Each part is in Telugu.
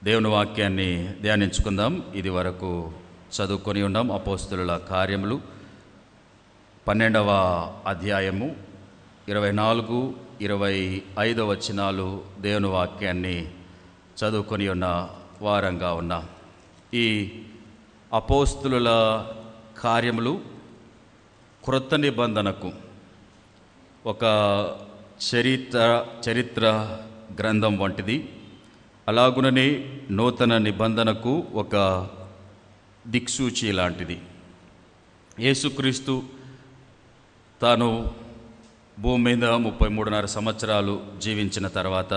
దేవుని వాక్యాన్ని ధ్యానించుకుందాం. ఇది వరకు చదువుకొని ఉన్నాం. అపోస్తలుల కార్యములు 12వ అధ్యాయము 24, 25 వచనాలు దేవుని వాక్యాన్ని చదువుకొని ఉన్న వారంగా ఉన్నాం. ఈ అపోస్తలుల కార్యములు క్రొత్త నిబంధనకు ఒక చరిత్ర గ్రంథం వంటిది. అలాగుననే నూతన నిబంధనకు ఒక దిక్సూచి లాంటిది. యేసుక్రీస్తు తాను భూమి మీద 33.5 సంవత్సరాలు జీవించిన తర్వాత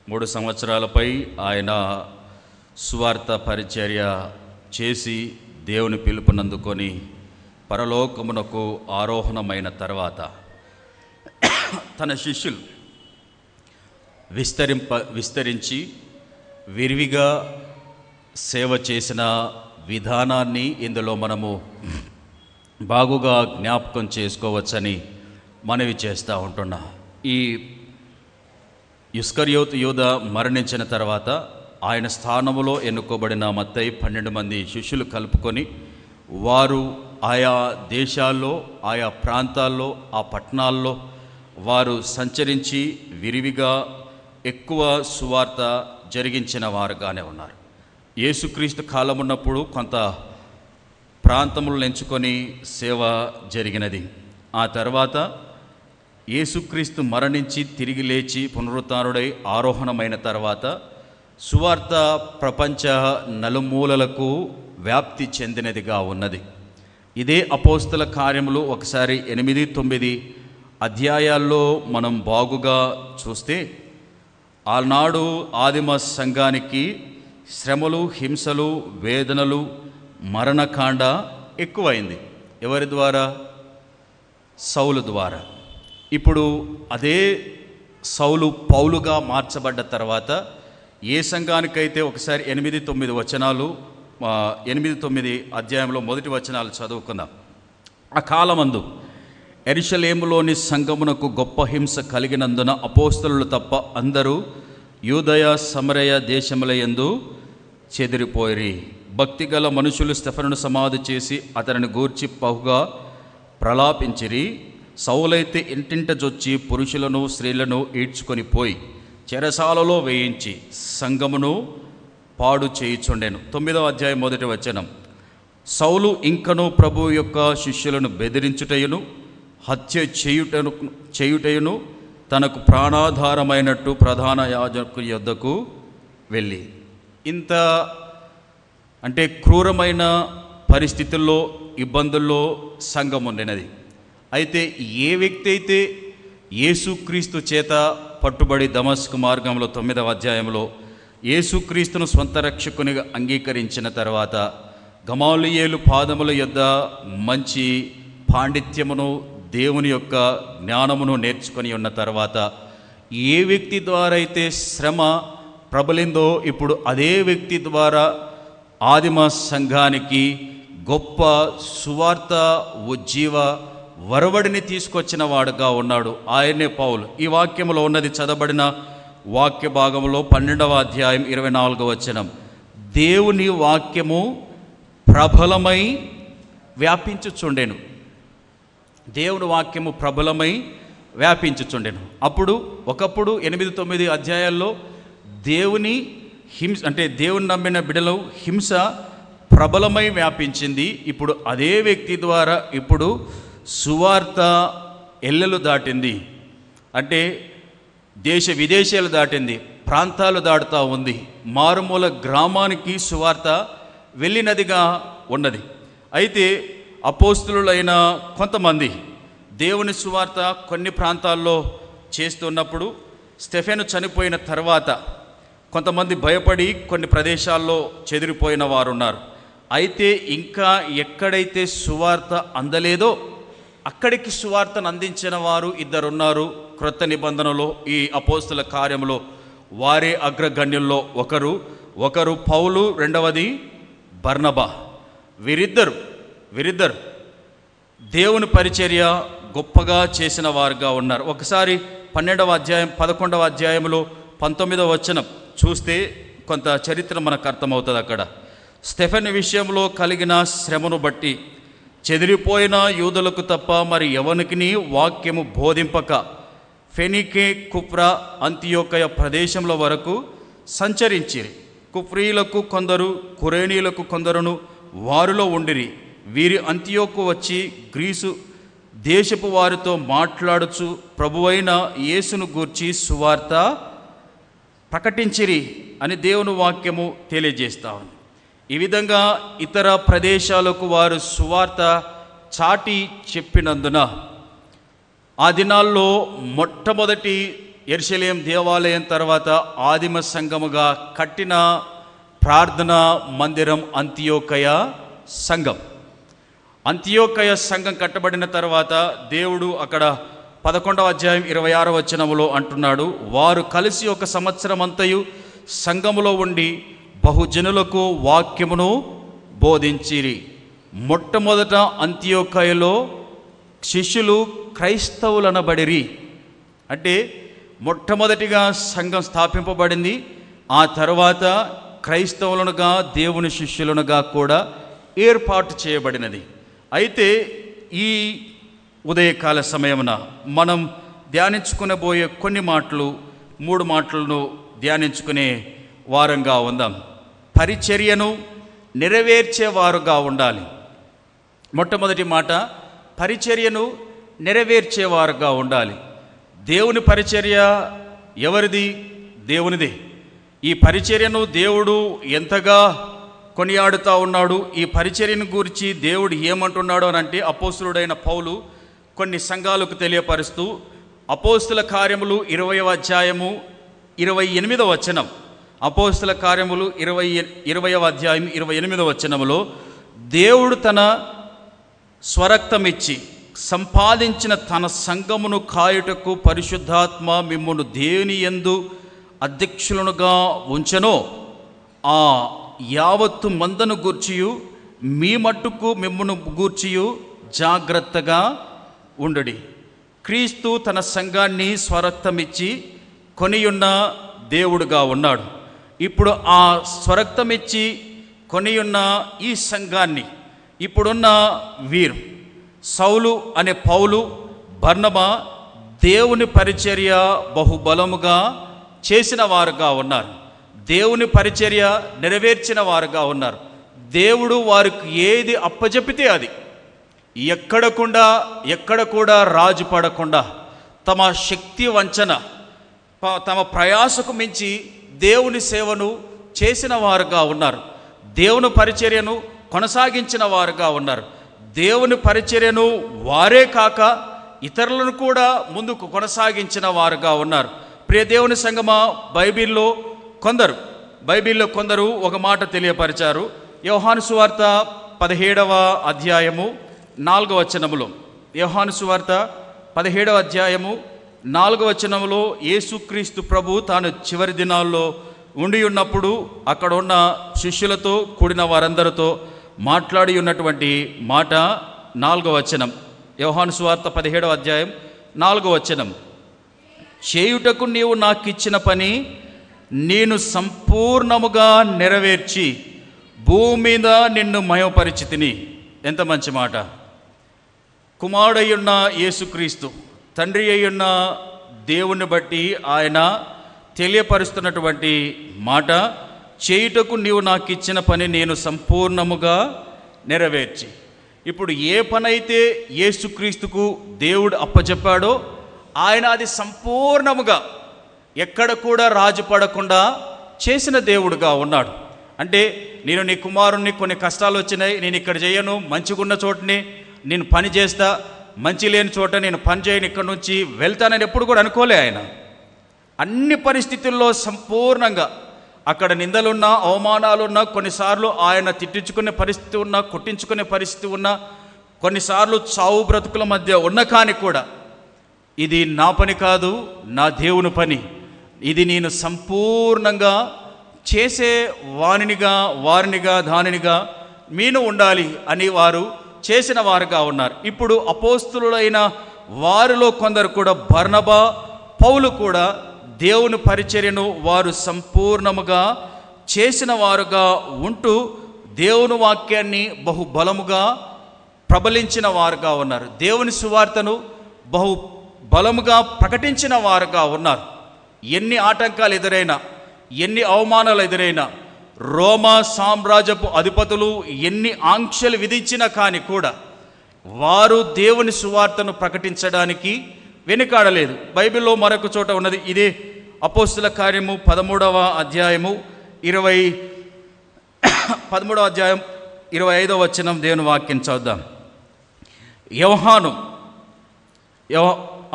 3 సంవత్సరాలపై ఆయన సువార్త పరిచర్య చేసి దేవుని పిలుపునందుకొని పరలోకమునకు ఆరోహణమైన తర్వాత తన శిష్యులు విస్తరించి విరివిగా సేవ చేసిన విధానాన్ని ఇందులో మనము బాగుగా జ్ఞాపకం చేసుకోవచ్చని మనవి చేస్తూ ఉంటున్నా. ఈ ఇస్కరియోతు యూద మరణించిన తర్వాత ఆయన స్థానములో ఎన్నుకోబడిన మత్తయి 12 మంది శిష్యులు కలుపుకొని వారు ఆయా దేశాల్లో, ఆయా ప్రాంతాల్లో, ఆ పట్టణాల్లో వారు సంచరించి విరివిగా ఎక్కువ సువార్త జరిగించిన వారుగానే ఉన్నారు. యేసుక్రీస్తు కాలం ఉన్నప్పుడు కొంత ప్రాంతములను ఎంచుకొని సేవ జరిగినది. ఆ తర్వాత యేసుక్రీస్తు మరణించి తిరిగి లేచి పునరుత్థానుడై ఆరోహణమైన తర్వాత సువార్త ప్రపంచ నలుమూలలకు వ్యాప్తి చెందినదిగా ఉన్నది. ఇదే అపోస్తల కార్యములు ఒకసారి 8, 9 అధ్యాయాల్లో మనం బాగుగా చూస్తే ఆనాడు ఆదిమ సంఘానికి శ్రమలు, హింసలు, వేదనలు, మరణకాండ ఎక్కువైంది. ఎవరి ద్వారా? సౌలు ద్వారా. ఇప్పుడు అదే సౌలు పౌలుగా మార్చబడ్డ తర్వాత ఏ సంఘానికైతే ఒకసారి 8, 9 వచనాలు 8, 9 అధ్యాయంలో మొదటి వచనాలు చదువుకుందాం. ఆ కాలమందు యెరూషలేములోని సంఘమునకు గొప్ప హింస కలిగినందున అపోస్తలులు తప్ప అందరూ యూదయ సమరయ దేశములయందు చెదిరిపోయిరి. భక్తిగల మనుషులు స్టెఫనును సమాధి చేసి అతనిని గూర్చి బహుగా ప్రలాపించిరి. సౌలైతే ఇంటింట జొచ్చి పురుషులను స్త్రీలను ఈడ్చుకొని పోయి చెరసాలలో వేయించి సంఘమును పాడు చేయుచుండెను. 9వ అధ్యాయం 1వ వచనం. సౌలు ఇంకను ప్రభు యొక్క శిష్యులను బెదిరించుటయును హత్య చేయుటయును తనకు ప్రాణాధారమైనట్టు ప్రధాన యాజకుని యొద్దకు వెళ్ళి, ఇంత అంటే క్రూరమైన పరిస్థితుల్లో, ఇబ్బందుల్లో సంఘం ఉండినది. అయితే ఏ వ్యక్తి అయితే యేసుక్రీస్తు చేత పట్టుబడి దమస్కు మార్గంలో 9వ అధ్యాయంలో యేసుక్రీస్తును స్వంత రక్షకునిగా అంగీకరించిన తర్వాత గమాలియేలు పాదముల యొద్ద మంచి పాండిత్యమును, దేవుని యొక్క జ్ఞానమును నేర్చుకొని ఉన్న తర్వాత ఏ వ్యక్తి ద్వారా అయితే శ్రమ ప్రబలిందో ఇప్పుడు అదే వ్యక్తి ద్వారా ఆదిమ సంఘానికి గొప్ప సువార్త ఉజ్జీవ వరవడిని తీసుకొచ్చిన వాడుగా ఉన్నాడు. ఆయనే పౌలు. ఈ వాక్యంలో ఉన్నది చదవబడిన వాక్య భాగంలో 12వ అధ్యాయం 24వ వచనం. దేవుని వాక్యము ప్రబలమై వ్యాపించుచుండెను. దేవుని వాక్యము ప్రబలమై వ్యాపించుచుండెను. ఒకప్పుడు 8, 9 అధ్యాయాల్లో దేవుని హింస అంటే దేవుని నమ్మిన బిడ్డలో హింస ప్రబలమై వ్యాపించింది. ఇప్పుడు అదే వ్యక్తి ద్వారా ఇప్పుడు సువార్త ఎల్లలు దాటింది. అంటే దేశ విదేశాలు దాటింది, ప్రాంతాలు దాటుతూ ఉంది. మారుమూల గ్రామానికి సువార్త వెళ్ళినదిగా ఉన్నది. అయితే అపోస్తలులైన కొంతమంది దేవుని సువార్త కొన్ని ప్రాంతాల్లో చేస్తున్నప్పుడు స్టెఫెను చనిపోయిన తర్వాత కొంతమంది భయపడి కొన్ని ప్రదేశాల్లో చెదిరిపోయిన వారు ఉన్నారు. అయితే ఇంకా ఎక్కడైతే సువార్త అందలేదో అక్కడికి సువార్తను అందించిన వారు 2 ఉన్నారు. క్రొత్త నిబంధనలో ఈ అపోస్తల కార్యంలో వారే అగ్రగణ్యుల్లో ఒకరు పౌలు, రెండవది బర్నబా. వీరిద్దరు దేవుని పరిచర్య గొప్పగా చేసిన వారుగా ఉన్నారు. ఒకసారి 12వ అధ్యాయం 11వ అధ్యాయంలో 19వ వచనం చూస్తే కొంత చరిత్ర మనకు అర్థమవుతుంది. అక్కడ స్టెఫెన్ విషయంలో కలిగిన శ్రమను బట్టి చెదిరిపోయిన యూదులకు తప్ప మరి ఎవనికి వాక్యము బోధింపక ఫెనికే, కుప్రా, అంతియోకయ ప్రదేశంల వరకు సంచరించిరి. కుప్రీలకు కొందరు, కురేనీలకు కొందరును వారిలో ఉండిరి. వీరి అంతియోకు వచ్చి గ్రీసు దేశపు వారితో మాట్లాడుచు ప్రభువైన యేసును గూర్చి సువార్త ప్రకటించిరి అని దేవుని వాక్యము తెలియజేస్తా ఉంది. ఈ విధంగా ఇతర ప్రదేశాలకు వారు సువార్త చాటి చెప్పినందున ఆ దినాల్లో మొట్టమొదటి యెరూషలేం దేవాలయం తర్వాత ఆదిమ సంఘముగా కట్టిన ప్రార్థనా మందిరం అంతియోకయ సంఘం. అంతియోకయ సంఘం కట్టబడిన తర్వాత దేవుడు అక్కడ 11వ అధ్యాయం 26వ వచనములో అంటున్నాడు, వారు కలిసి 1 సంవత్సరం అంతయు సంఘములో ఉండి బహుజనులకు వాక్యమును బోధించిరి. మొట్టమొదట అంతియోకయలో శిష్యులు క్రైస్తవులనబడిరి. అంటే మొట్టమొదటిగా సంఘం స్థాపింపబడింది. ఆ తర్వాత క్రైస్తవులనుగా దేవుని శిష్యులనుగా కూడా ఏర్పాటు చేయబడినది. అయితే ఈ ఉదయకాల సమయమున మనం ధ్యానించుకునబోయే కొన్ని మాటలు, 3 మాటలను ధ్యానించుకునే వారంగా ఉందాం. పరిచర్యను నెరవేర్చేవారుగా ఉండాలి. మొట్టమొదటి మాట, పరిచర్యను నెరవేర్చేవారుగా ఉండాలి. దేవుని పరిచర్య ఎవరిది? దేవునిదే. ఈ పరిచర్యను దేవుడు ఎంతగా కొనియాడుతూ ఉన్నాడు. ఈ పరిచర్యను గురించి దేవుడు ఏమంటున్నాడు అని అంటే అపోస్తులుడైన పౌలు కొన్ని సంఘాలకు తెలియపరుస్తూ అపోస్తుల కార్యములు 20వ అధ్యాయము 28వ వచనం, అపోస్తుల కార్యములు 20వ అధ్యాయం 28వ వచనములో దేవుడు తన స్వరక్తమిచ్చి సంపాదించిన తన సంఘమును కాయుటకు పరిశుద్ధాత్మ మిమ్మును దేవుని యందు అధ్యక్షులనుగా ఉంచెనో ఆ యావత్తు మందను గూర్చియు మీ మట్టుకు మిమ్మును గూర్చియు జాగ్రత్తగా ఉండడి. క్రీస్తు తన సంఘాన్ని స్వరక్తమిచ్చి కొనియున్న దేవుడుగా ఉన్నాడు. ఇప్పుడు ఆ స్వరక్తమిచ్చి కొనియున్న ఈ సంఘాన్ని ఇప్పుడున్న వీరు సౌలు అనే పౌలు, బర్నబా దేవుని పరిచర్య బహుబలముగా చేసిన వారుగా ఉన్నారు. దేవుని పరిచర్య నెరవేర్చిన వారుగా ఉన్నారు. దేవుడు వారికి ఏది అప్పజెపితే అది ఎక్కడ కూడా రాజు పడకుండా తమ శక్తి వంచన, తమ ప్రయాసకు మించి దేవుని సేవను చేసిన వారుగా ఉన్నారు. దేవుని పరిచర్యను కొనసాగించిన వారుగా ఉన్నారు. దేవుని పరిచర్యను వారే కాక ఇతరులను కూడా ముందుకు కొనసాగించిన వారుగా ఉన్నారు. ప్రియ దేవుని సంగమా, బైబిల్లో కొందరు ఒక మాట తెలియపరిచారు. యోహాను సువార్త 17వ అధ్యాయము 4వ వచనములో, యోహాను సువార్త 17వ అధ్యాయము 4వ వచనములో యేసుక్రీస్తు ప్రభు తాను చివరి దినాల్లో ఉండి ఉన్నప్పుడు అక్కడ ఉన్న శిష్యులతో కూడిన వారందరితో మాట్లాడి ఉన్నటువంటి మాట 4వ వచనం. యోహాను సువార్త 17వ అధ్యాయం 4వ వచనం, చేయుటకు నీవు నాకిచ్చిన పని నేను సంపూర్ణముగా నెరవేర్చి భూమి మీద నిన్ను మహిమపరిచితిని. ఎంత మంచి మాట! కుమారుడయ్యున్న యేసుక్రీస్తు, తండ్రి అయ్యున్న దేవుని బట్టి ఆయన తెలియపరుస్తున్నటువంటి మాట, చేయుటకు నీవు నాకు ఇచ్చిన పని నేను సంపూర్ణముగా నెరవేర్చి. ఇప్పుడు ఏ పనైతే యేసుక్రీస్తుకు దేవుడు అప్పచెప్పాడో ఆయన అది సంపూర్ణముగా ఎక్కడ కూడా రాజు పడకుండా చేసిన దేవుడుగా ఉన్నాడు. అంటే నేను నీ కుమారుణ్ణి, కొన్ని కష్టాలు వచ్చినాయి, నేను ఇక్కడ చేయను, మంచిగున్న చోటని నేను పని చేస్తా, మంచి లేని చోట నేను పని చేయను, ఇక్కడ నుంచి వెళ్తానని ఎప్పుడు కూడా అనుకోలే. ఆయన అన్ని పరిస్థితుల్లో సంపూర్ణంగా, అక్కడ నిందలున్నా, అవమానాలున్నా, కొన్నిసార్లు ఆయన తిట్టించుకునే పరిస్థితి ఉన్నా, కొట్టించుకునే పరిస్థితి ఉన్నా, కొన్నిసార్లు చావు బ్రతుకుల మధ్య ఉన్న కానీ కూడా ఇది నా పని కాదు, నా దేవుని పని, ఇది నేను సంపూర్ణంగా చేసే వారినిగా దానినిగా మీను ఉండాలి అని వారు చేసిన వారుగా ఉన్నారు. ఇప్పుడు అపోస్తులులైన వారిలో కొందరు కూడా, బర్నబా, పౌలు కూడా దేవుని పరిచర్యను వారు సంపూర్ణముగా చేసిన వారుగా ఉంటూ దేవుని వాక్యాన్ని బహుబలముగా ప్రబలించిన వారుగా ఉన్నారు. దేవుని సువార్తను బహు బలముగా ప్రకటించిన వారుగా ఉన్నారు. ఎన్ని ఆటంకాలు ఎదురైనా, ఎన్ని అవమానాలు ఎదురైనా, రోమా సామ్రాజ్యపు అధిపతులు ఎన్ని ఆంక్షలు విధించినా కానీ కూడా వారు దేవుని సువార్తను ప్రకటించడానికి వెనుకాడలేదు. బైబిల్లో మరొక చోట ఉన్నది, ఇదే అపోస్తుల కార్యము 13వ అధ్యాయం 25వ వచనం దేవుని వాక్యం చదువుదాం. యోహాను,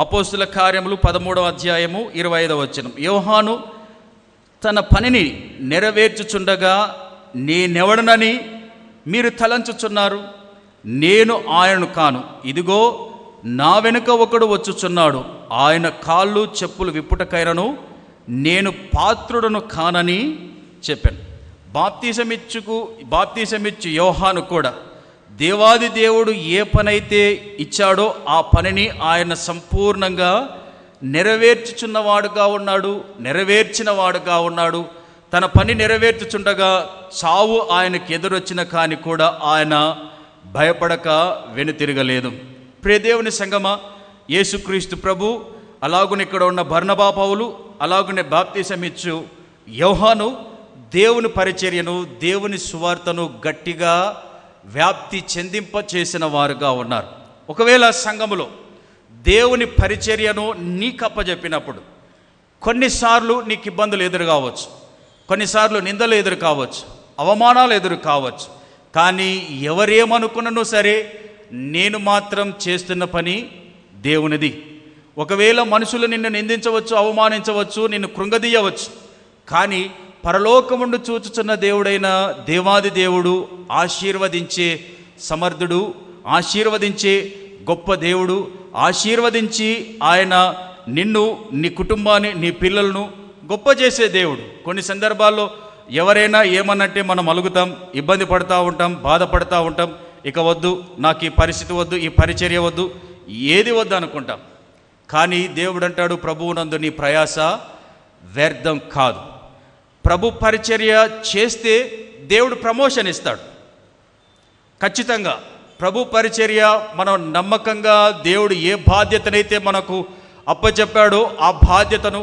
అపోస్తుల కార్యములు 13వ అధ్యాయము 25వ వచనం. యోహాను తన పనిని నెరవేర్చుచుండగా, నేనెవడనని మీరు తలంచుచున్నారు? నేను ఆయనను కాను, ఇదిగో నా వెనుక ఒకడు వచ్చుచున్నాడు, ఆయన కాళ్ళు చెప్పులు విప్పుటకైనను నేను పాత్రుడను కానని చెప్పాను. బాప్తీసమిచ్చు యోహాను కూడా దేవాది దేవుడు ఏ పనైతే ఇచ్చాడో ఆ పనిని ఆయన సంపూర్ణంగా నెరవేర్చుచున్నవాడుగా ఉన్నాడు, నెరవేర్చిన వాడుగా ఉన్నాడు. తన పని నెరవేర్చుచుండగా చావు ఆయనకు ఎదురొచ్చిన కానీ కూడా ఆయన భయపడక వెనుతిరగలేదు. ప్రియదేవుని సంగమా, యేసుక్రీస్తు ప్రభు, అలాగునే ఇక్కడ ఉన్న బర్నబా పౌలు, అలాగునే బాప్తీసమిచ్చు యోహాను దేవుని పరిచర్యను, దేవుని సువార్తను గట్టిగా వ్యాప్తి చెందింప చేసిన వారుగా ఉన్నారు. ఒకవేళ సంఘములో దేవుని పరిచర్యను నీకు అప్పచెప్పినప్పుడు కొన్నిసార్లు నీకు ఇబ్బందులు ఎదురు కావచ్చు, కొన్నిసార్లు నిందలు ఎదురు కావచ్చు, అవమానాలు ఎదురు కావచ్చు. కానీ ఎవరేమనుకున్నను సరే, నేను మాత్రం చేస్తున్న పని దేవునిది. ఒకవేళ మనుషులు నిన్ను నిందించవచ్చు, అవమానించవచ్చు, నిన్ను కృంగదీయవచ్చు. కానీ పరలోకముందు చూచుచున్న దేవుడైన దేవాది దేవుడు, ఆశీర్వదించే సమర్థుడు, ఆశీర్వదించే గొప్ప దేవుడు, ఆశీర్వదించి ఆయన నిన్ను, నీ కుటుంబాన్ని, నీ పిల్లలను గొప్ప చేసే దేవుడు. కొన్ని సందర్భాల్లో ఎవరైనా ఏమన్నట్టే మనం అలుగుతాం, ఇబ్బంది పడుతూ ఉంటాం, బాధపడుతూ ఉంటాం. ఇక వద్దు, నాకు ఈ పరిస్థితి వద్దు, ఈ పరిచర్య వద్దు, ఏది వద్దు అనుకుంటాం. కానీ దేవుడు అంటాడు, ప్రభువునందు నీ ప్రయాస వ్యర్థం కాదు. ప్రభు పరిచర్య చేస్తే దేవుడు ప్రమోషన్ ఇస్తాడు. ఖచ్చితంగా ప్రభు పరిచర్య మనం నమ్మకంగా, దేవుడు ఏ బాధ్యతనైతే మనకు అప్పచెప్పాడో ఆ బాధ్యతను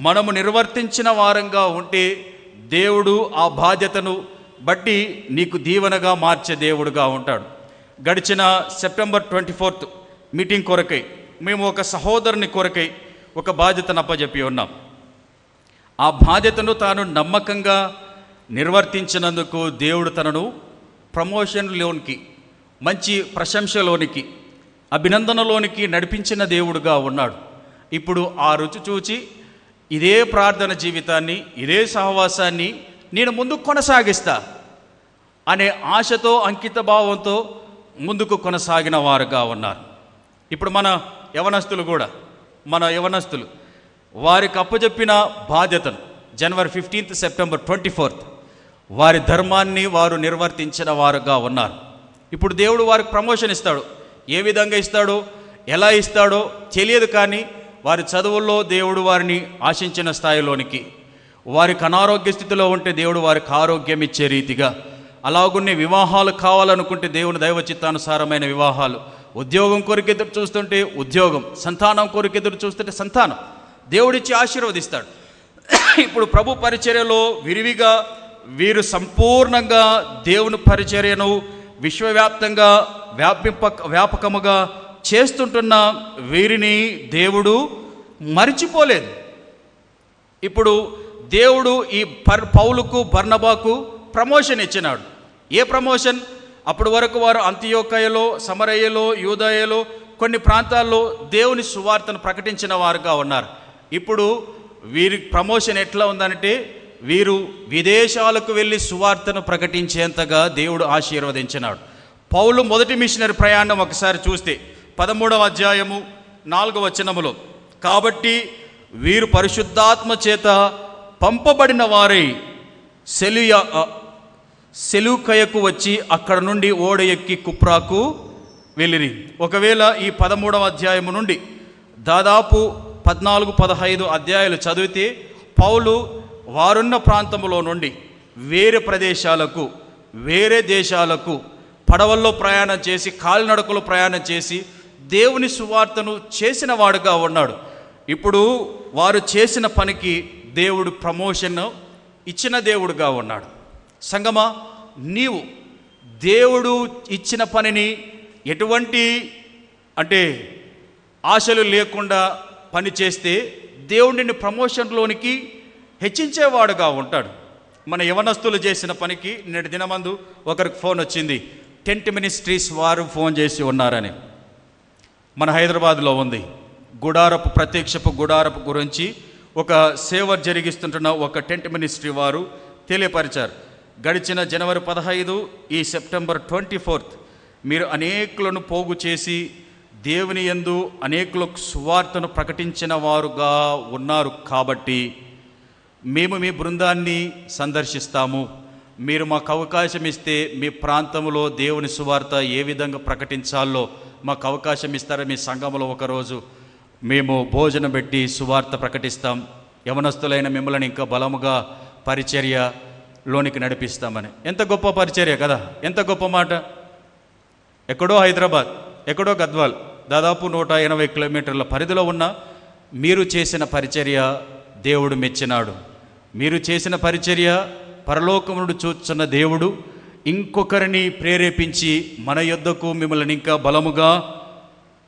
మనము నిర్వర్తించిన వారంగా ఉంటే దేవుడు ఆ బాధ్యతను బట్టి నీకు దీవెనగా మార్చే దేవుడుగా ఉంటాడు. గడిచిన సెప్టెంబర్ 24 మీటింగ్ కొరకై మేము ఒక సహోదరుని కొరకై ఒక బాధ్యతను అప్పచెప్పి ఉన్నాం. ఆ బాధ్యతను తాను నమ్మకంగా నిర్వర్తించినందుకు దేవుడు తనను ప్రమోషన్లోనికి, మంచి ప్రశంసలోనికి, అభినందనలోనికి నడిపించిన దేవుడుగా ఉన్నాడు. ఇప్పుడు ఆ రుచి చూచి ఇదే ప్రార్థన జీవితాన్ని, ఇదే సహవాసాన్ని నేను ముందుకు కొనసాగిస్తా అనే ఆశతో, అంకిత భావంతో ముందుకు కొనసాగిన వారుగా ఉన్నారు. ఇప్పుడు మన యవనస్తులు వారికి అప్పచెప్పిన బాధ్యతను జనవరి 15th, సెప్టెంబర్ 24th వారి ధర్మాన్ని వారు నిర్వర్తించిన వారుగా ఉన్నారు. ఇప్పుడు దేవుడు వారికి ప్రమోషన్ ఇస్తాడు. ఏ విధంగా ఇస్తాడో, ఎలా ఇస్తాడో తెలియదు. కానీ వారి చదువుల్లో దేవుడు వారిని ఆశించిన స్థాయిలోనికి, వారికి అనారోగ్య స్థితిలో ఉంటే దేవుడు వారికి ఆరోగ్యం ఇచ్చే రీతిగా, అలాగున్నే వివాహాలు కావాలనుకుంటే దేవుని దైవ చిత్తానుసారమైన వివాహాలు, ఉద్యోగం కొరకు ఎదురు చూస్తుంటే ఉద్యోగం, సంతానం కొరకు ఎదురు చూస్తుంటే సంతానం దేవుడిచ్చి ఆశీర్వదిస్తాడు. ఇప్పుడు ప్రభు పరిచర్యలో విరివిగా వీరు సంపూర్ణంగా దేవుని పరిచర్యను విశ్వవ్యాప్తంగా వ్యాపకముగా చేస్తుంటున్న వీరిని దేవుడు మరిచిపోలేదు. ఇప్పుడు దేవుడు ఈ పౌలుకు, బర్నబాకు ప్రమోషన్ ఇచ్చినాడు. ఏ ప్రమోషన్? అప్పటి వరకు వారు అంతియోకయలో, సమరయ్యలో, యూదయలో కొన్ని ప్రాంతాల్లో దేవుని సువార్తను ప్రకటించిన వారుగా ఉన్నారు. ఇప్పుడు వీరి ప్రమోషన్ ఎట్లా ఉందంటే, వీరు విదేశాలకు వెళ్ళి సువార్తను ప్రకటించేంతగా దేవుడు ఆశీర్వదించినాడు. పౌలు మొదటి మిషనరీ ప్రయాణం ఒకసారి చూస్తే 13వ అధ్యాయము 4వ వచనములో, కాబట్టి వీరు పరిశుద్ధాత్మ చేత పంపబడిన వారై సెలూకయకు వచ్చి అక్కడ నుండి ఓడ ఎక్కి కుప్రాకు వెళ్ళిరి. ఒకవేళ ఈ 13వ అధ్యాయము నుండి దాదాపు 14-15 అధ్యాయాలు చదివితే పౌలు వారున్న ప్రాంతంలో నుండి వేరే ప్రదేశాలకు, వేరే దేశాలకు పడవల్లో ప్రయాణం చేసి, కాలినడకలో ప్రయాణం చేసి దేవుని సువార్తను చేసిన వాడుగా ఉన్నాడు. ఇప్పుడు వారు చేసిన పనికి దేవుడు ప్రమోషన్ ఇచ్చిన దేవుడుగా ఉన్నాడు. సంగమా, నీవు దేవుడు ఇచ్చిన పనిని ఎటువంటి ఆశలు లేకుండా పని చేస్తే దేవుడిని ప్రమోషన్లోనికి హెచ్చించేవాడుగా ఉంటాడు. మన యవనస్తులు చేసిన పనికి నేటి దినమందు ఒకరికి ఫోన్ వచ్చింది, టెంట్ మినిస్ట్రీస్ వారు ఫోన్ చేసి ఉన్నారని. మన హైదరాబాద్లో ఉంది. ప్రత్యక్షపు గుడారపు గురించి ఒక సేవ జరిగిస్తుంటున్న ఒక టెంట్ మినిస్ట్రీ వారు తెలియపరిచారు. గడిచిన జనవరి 15 ఈ సెప్టెంబర్ 24 మీరు అనేకులను పోగు చేసి దేవుని యందు అనేకులకు సువార్తను ప్రకటించిన వారుగా ఉన్నారు. కాబట్టి మేము మీ బృందాన్ని సందర్శిస్తాము. మీరు మాకు అవకాశం ఇస్తే మీ ప్రాంతంలో దేవుని సువార్త ఏ విధంగా ప్రకటించాలో మాకు అవకాశం ఇస్తారా? మీ సంఘంలో ఒకరోజు మేము భోజనం పెట్టి సువార్త ప్రకటిస్తాం. యవనస్తులైన మిమ్మల్ని ఇంకా బలముగా పరిచర్యలోనికి నడిపిస్తామని. ఎంత గొప్ప పరిచర్య కదా, ఎంత గొప్ప మాట. ఎక్కడో హైదరాబాద్, ఎక్కడో గద్వాల్, దాదాపు 180 కిలోమీటర్ల పరిధిలో ఉన్న మీరు చేసిన పరిచర్య దేవుడు మెచ్చినాడు. మీరు చేసిన పరిచర్య పరలోకమును చూస్తున్న దేవుడు ఇంకొకరిని ప్రేరేపించి మన యొద్దకు మిమ్మల్ని ఇంకా బలముగా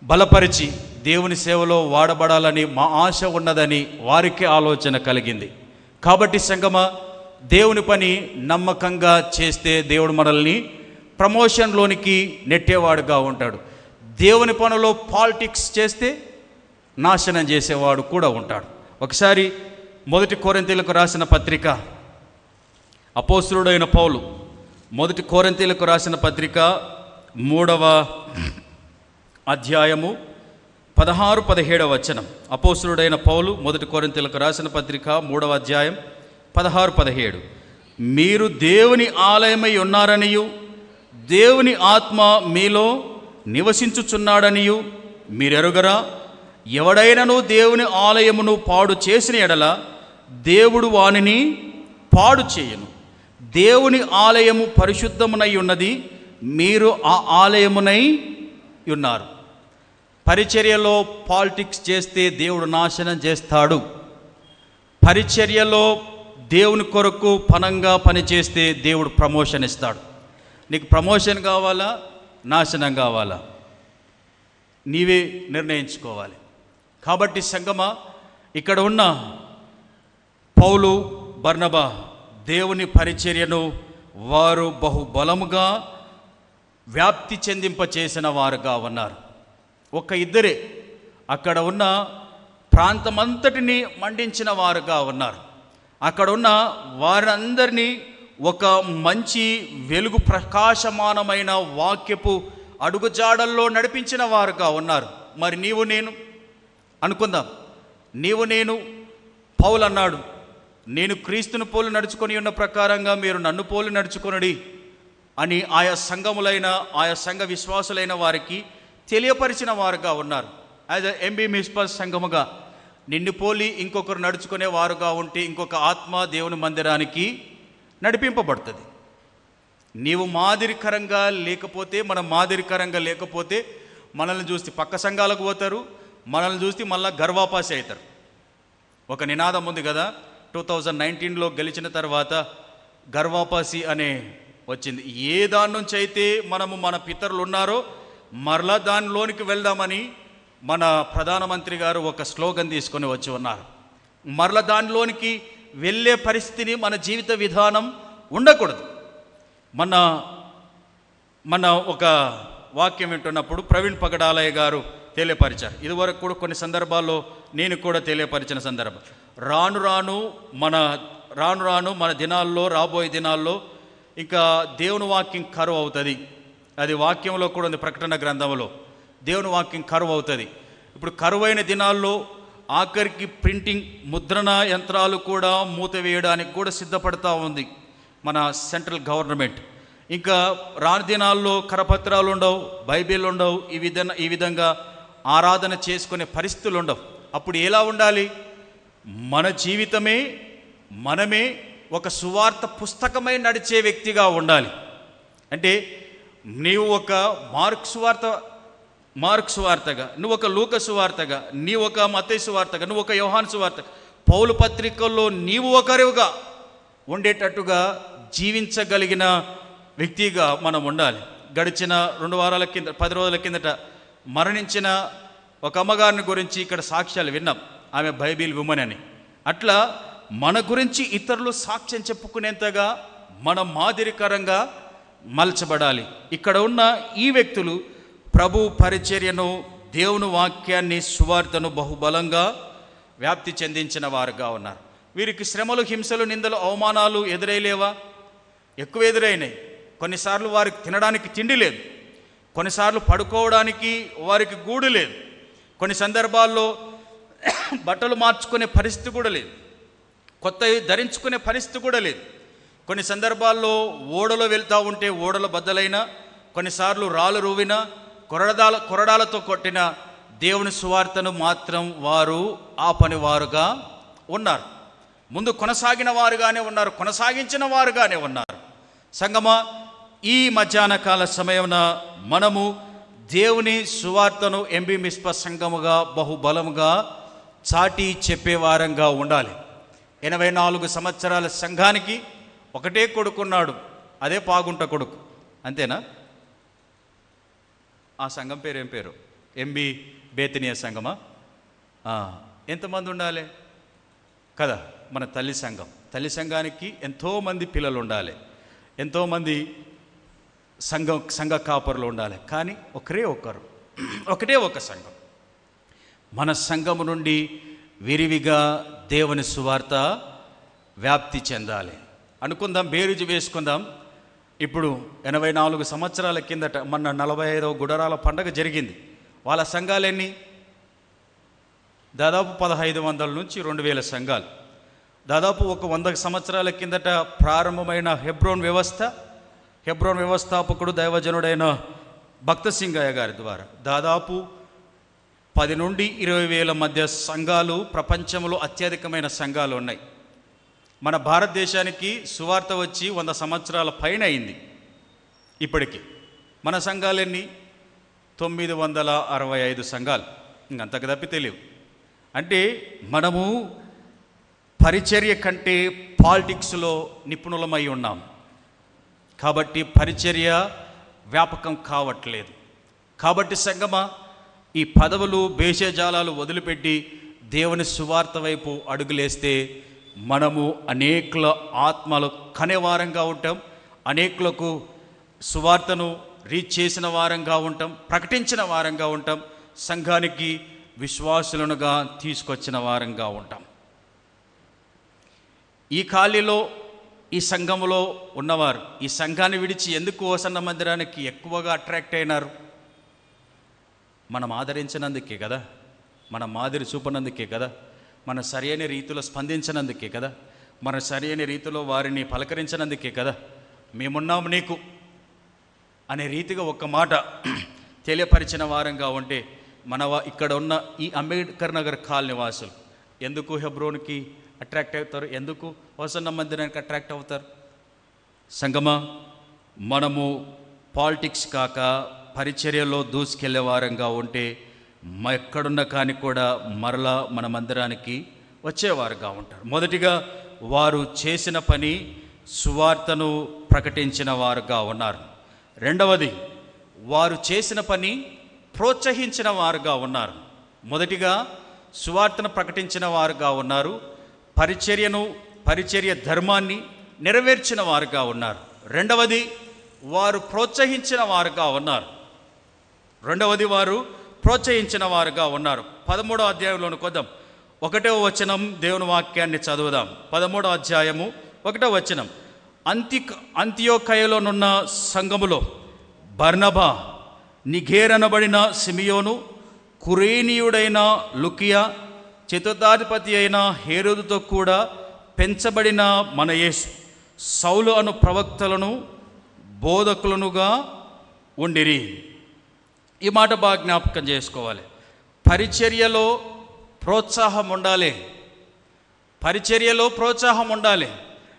బలపరిచి దేవుని సేవలో వాడబడాలని మా ఆశ ఉన్నదని వారికి ఆలోచన కలిగింది. కాబట్టి సంగమా, దేవుని పని నమ్మకంగా చేస్తే దేవుడు మనల్ని ప్రమోషన్లోనికి నెట్టేవాడుగా ఉంటాడు. దేవుని పనిలో పాలిటిక్స్ చేస్తే నాశనం చేసేవాడు కూడా ఉంటాడు. ఒకసారి 1 కొరింథీయులకు రాసిన పత్రిక, అపోస్తలుడైన పౌలు 1 కొరింథీయులకు రాసిన పత్రిక 3వ అధ్యాయము 16-17 వచనం. అపోస్తలుడైన పౌలు 1 కొరింథీయులకు రాసిన పత్రిక 3వ అధ్యాయం 16-17. మీరు దేవుని ఆలయమై ఉన్నారనియు దేవుని ఆత్మ మీలో నివసించుచున్నాడనియు మీరెరుగరా? ఎవడైనను దేవుని ఆలయమును పాడు చేసిన ఎడల దేవుడు వానిని పాడు చేయను. దేవుని ఆలయము పరిశుద్ధమునై ఉన్నది, మీరు ఆ ఆలయమునై ఉన్నారు. పరిచర్యలో పాలిటిక్స్ చేస్తే దేవుడు నాశనం చేస్తాడు. పరిచర్యలో దేవుని కొరకు పనంగా పనిచేస్తే దేవుడు ప్రమోషన్ ఇస్తాడు. నీకు ప్రమోషన్ కావాలా, నాశనం కావాలా, నీవే నిర్ణయించుకోవాలి. కాబట్టి సంగమా, ఇక్కడ ఉన్న పౌలు, బర్నబా దేవుని పరిచర్యను వారు బహుబలముగా వ్యాప్తి చెందింపచేసిన వారుగా ఉన్నారు. ఒక ఇద్దరే అక్కడ ఉన్న ప్రాంతమంతటిని మండించిన వారుగా ఉన్నారు. అక్కడ ఉన్న వారందరినీ ఒక మంచి వెలుగు ప్రకాశమానమైన వాక్యపు అడుగుజాడల్లో నడిపించిన వారుగా ఉన్నారు. మరి నీవు నేను అనుకుందాం. నీవు నేను, పౌలు అన్నాడు, నేను క్రీస్తుని పోలి నడుచుకొని ఉన్న ప్రకారంగా మీరు నన్ను పోలి నడుచుకొనడి అని ఆయా సంఘములైన, ఆయా సంఘ విశ్వాసులైన వారికి తెలియపరిచిన వారుగా ఉన్నారు. యాజ్ ఎంబీ మిస్పస్ సంఘముగా నిన్ను పోలి ఇంకొకరు నడుచుకునే వారుగా ఉంటే ఇంకొక ఆత్మ దేవుని మందిరానికి నడిపింపబడుతుంది. నీవు మాదిరికరంగా లేకపోతే, మనం మాదిరికరంగా లేకపోతే మనల్ని చూస్తే పక్క సంఘాలకు పోతారు, మనల్ని చూస్తే మళ్ళీ గర్వాపాసి అవుతారు. ఒక నినాదం ఉంది కదా, 2019లో గెలిచిన తర్వాత గర్వాపాసి అనే వచ్చింది. ఏ దాని నుంచి అయితే మనము మన పితరులు ఉన్నారో మరలా దానిలోనికి వెళ్దామని మన ప్రధానమంత్రి గారు ఒక స్లోగన్ తీసుకొని వచ్చి ఉన్నారు. మరలా దానిలోనికి వెళ్ళే పరిస్థితిని మన జీవిత విధానం ఉండకూడదు. మన ఒక వాక్యం వింటున్నప్పుడు ప్రవీణ్ పగడాలయ్య గారు తెలియపరిచారు. ఇదివరకు కూడా కొన్ని సందర్భాల్లో నేను కూడా తెలియపరిచిన సందర్భం. రాను రాను మన దినాల్లో, రాబోయే దినాల్లో ఇంకా దేవుని వాక్యం కరువు అవుతుంది. అది వాక్యంలో కూడా ఉంది, ప్రకటన గ్రంథంలో దేవుని వాక్యం కరువు అవుతుంది. ఇప్పుడు కరువైన దినాల్లో ఆఖరికి ప్రింటింగ్ ముద్రణ యంత్రాలు కూడా మూతవేయడానికి కూడా సిద్ధపడతా ఉంది మన సెంట్రల్ గవర్నమెంట్. ఇంకా రాని దినాల్లో కరపత్రాలు ఉండవు, బైబిల్ ఉండవు, ఈ విధంగా ఆరాధన చేసుకునే పరిస్థితులు ఉండవు. అప్పుడు ఎలా ఉండాలి? మన జీవితమే మనమే ఒక సువార్త పుస్తకమై నడిచే వ్యక్తిగా ఉండాలి. అంటే నీవు ఒక మార్క్ సువార్తగా, నువ్వు ఒక లూకా సువార్తగా, నీవు ఒక మత్తయి సువార్తగా, నువ్వు ఒక యోహాను సువార్తగా, పౌలు పత్రికల్లో నీవు ఒకరిగా ఉండేటట్టుగా జీవించగలిగిన వ్యక్తిగా మనం ఉండాలి. గడిచిన 10 రోజుల కిందట మరణించిన ఒక అమ్మగారిని గురించి ఇక్కడ సాక్ష్యాలు విన్నాం. ఆమె బైబిల్ ఉమెన్ అని. అట్లా మన గురించి ఇతరులు సాక్ష్యం చెప్పుకునేంతగా మనం మాదిరికరంగా మలచబడాలి. ఇక్కడ ఉన్న ఈ వ్యక్తులు ప్రభు పరిచర్యను, దేవుని వాక్యాన్ని, సువార్తను బహుబలంగా వ్యాప్తి చెందించిన వారుగా ఉన్నారు. వీరికి శ్రమలు, హింసలు, నిందలు, అవమానాలు ఎదురైలేవా? ఎక్కువ ఎదురైనాయి. కొన్నిసార్లు వారికి తినడానికి తిండి లేదు, కొన్నిసార్లు పడుకోవడానికి వారికి గూడు లేదు, కొన్ని సందర్భాల్లో బట్టలు మార్చుకునే పరిస్థితి కూడా లేదు, కొత్తవి ధరించుకునే పరిస్థితి కూడా లేదు. కొన్ని సందర్భాల్లో ఓడలో వెళ్తూ ఉంటే ఓడలు బద్దలైనా, కొన్నిసార్లు రాళ్ళు రువ్వినా, కొరడాలతో కొట్టిన దేవుని సువార్తను మాత్రం వారు ఆపని వారుగా ఉన్నారు. ముందు కొనసాగిన వారుగానే ఉన్నారు, కొనసాగించిన వారుగానే ఉన్నారు. సంగమా, ఈ మధ్యాహ్న కాల సమయమున మనము దేవుని సువార్తను ఎంబీ మిస్పా సంఘముగా బహుబలముగా చాటి చెప్పేవారంగా ఉండాలి. 84 సంవత్సరాల సంఘానికి ఒకటే కొడుకున్నాడు, అదే పాగుంట కొడుకు. అంతేనా? ఆ సంఘం పేరు ఏం పేరు? ఎంబీ బేతనీయ సంఘమా? ఎంతమంది ఉండాలి కదా? మన తల్లి సంఘానికి ఎంతోమంది పిల్లలు ఉండాలి, ఎంతోమంది సంఘ కాపరులు ఉండాలి. కానీ ఒకటే ఒక సంఘం. మన సంఘము నుండి విరివిగా దేవుని సువార్త వ్యాప్తి చెందాలి. అనుకుందాం, బేరుజు వేసుకుందాం. ఇప్పుడు 84 సంవత్సరాల కిందట మొన్న 45వ గుడారాల పండగ జరిగింది. వాళ్ళ సంఘాలన్నీ దాదాపు 1500 నుంచి 2000 సంఘాలు. దాదాపు ఒక 100 సంవత్సరాల కిందట ప్రారంభమైన హెబ్రోన్ వ్యవస్థాపకుడు దైవజనుడైన భక్త సింగయ్య గారి ద్వారా దాదాపు 10 నుండి 20,000 మధ్య సంఘాలు ప్రపంచంలో అత్యధికమైన సంఘాలు ఉన్నాయి. మన భారతదేశానికి సువార్త వచ్చి 100 సంవత్సరాల పైన అయింది. ఇప్పటికీ మన సంఘాలన్నీ 965 సంఘాలు, ఇంకంతకు తప్పి తెలియవు. అంటే మనము పరిచర్య కంటే పాలిటిక్స్లో నిపుణులమై ఉన్నాం. కాబట్టి పరిచర్య వ్యాపకం కావట్లేదు. కాబట్టి సంగమా, ఈ పదవులు, భేషజాలాలు వదిలిపెట్టి దేవుని సువార్త వైపు అడుగులేస్తే మనము అనేకుల ఆత్మలు కనేవారంగా ఉంటాం, అనేకులకు సువార్తను రీచ్ చేసిన వారంగా ఉంటాం, ప్రకటించిన వారంగా ఉంటాం, సంఘానికి విశ్వాసులనుగా తీసుకొచ్చిన వారంగా ఉంటాం. ఈ ఖాళీలో, ఈ సంఘములో ఉన్నవారు ఈ సంఘాన్ని విడిచి ఎందుకు హోసన్న మందిరానికి ఎక్కువగా అట్రాక్ట్ అయినారు? మనం ఆదరించినందుకే కదా, మన మాదిరి చూపనందుకే కదా, మన సరైన రీతిలో స్పందించినందుకే కదా, మన సరైన రీతిలో వారిని పలకరించినందుకే కదా, మేమున్నాము నీకు అనే రీతిగా ఒక్క మాట తెలియపరిచిన వారంగా ఉంటే ఇక్కడ ఉన్న ఈ అంబేద్కర్ నగర్ కాలనీ వాసులు ఎందుకు హెబ్రోన్కి అట్రాక్ట్ అవుతారు? ఎందుకు హోసన్న మందిరానికి అట్రాక్ట్ అవుతారు? సంగమా, మనము పాలిటిక్స్ కాక పరిచర్యలో దూసుకెళ్లే వారంగా ఉంటే ఎక్కడున్న కానీ కూడా మరలా మన మందిరానికి వచ్చేవారుగా ఉంటారు. మొదటిగా వారు చేసిన పని సువార్తను ప్రకటించిన వారుగా ఉన్నారు. రెండవది, వారు చేసిన పని ప్రోత్సహించిన వారుగా ఉన్నారు. మొదటిగా సువార్తను ప్రకటించిన వారుగా ఉన్నారు, పరిచర్య ధర్మాన్ని నెరవేర్చిన వారుగా ఉన్నారు. రెండవది, వారు ప్రోత్సహించిన వారుగా ఉన్నారు. వారు ప్రోత్సహించిన వారుగా ఉన్నారు. 13వ అధ్యాయంలోని కొద్దాం. 1వ వచనం దేవుని వాక్యాన్ని చదువుదాం. 13వ అధ్యాయము 1వ వచనం. అంతియోకయలోనున్న సంఘములో బర్నబా, నిగేరనబడిన సిమియోను, కురేనీయుడైన లుకియా, చతుర్థాధిపతి అయిన హేరోదుతో కూడా పెంచబడిన మన యేసు, సౌలు అను ప్రవక్తలను బోధకులనుగా ఉండిరి. ఈ మాట బాగా జ్ఞాపకం చేసుకోవాలి. పరిచర్యలో ప్రోత్సాహం ఉండాలి.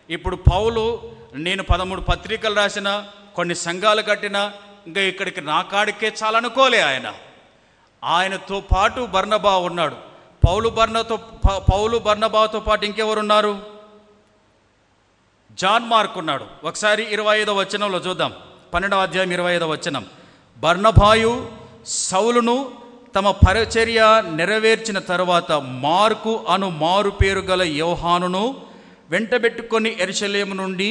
ఇప్పుడు పౌలు నేను 13 పత్రికలు రాసిన, కొన్ని సంఘాలు కట్టిన, ఇంకా ఇక్కడికి నా కాడికే చాలనుకోలే ఆయనతో పాటు బర్నబా ఉన్నాడు. పౌలు బర్నబాతో పాటు ఇంకెవరున్నారు? జాన్ మార్క్ ఉన్నాడు. ఒకసారి 25వ వచనంలో చూద్దాం. 12వ అధ్యాయం 25వ వచనం. బర్నబాయు సౌలును తమ పరిచర్య నెరవేర్చిన తరువాత మార్కు అను మారు పేరు గల యోహానును వెంటబెట్టుకొని యెరూషలేము నుండి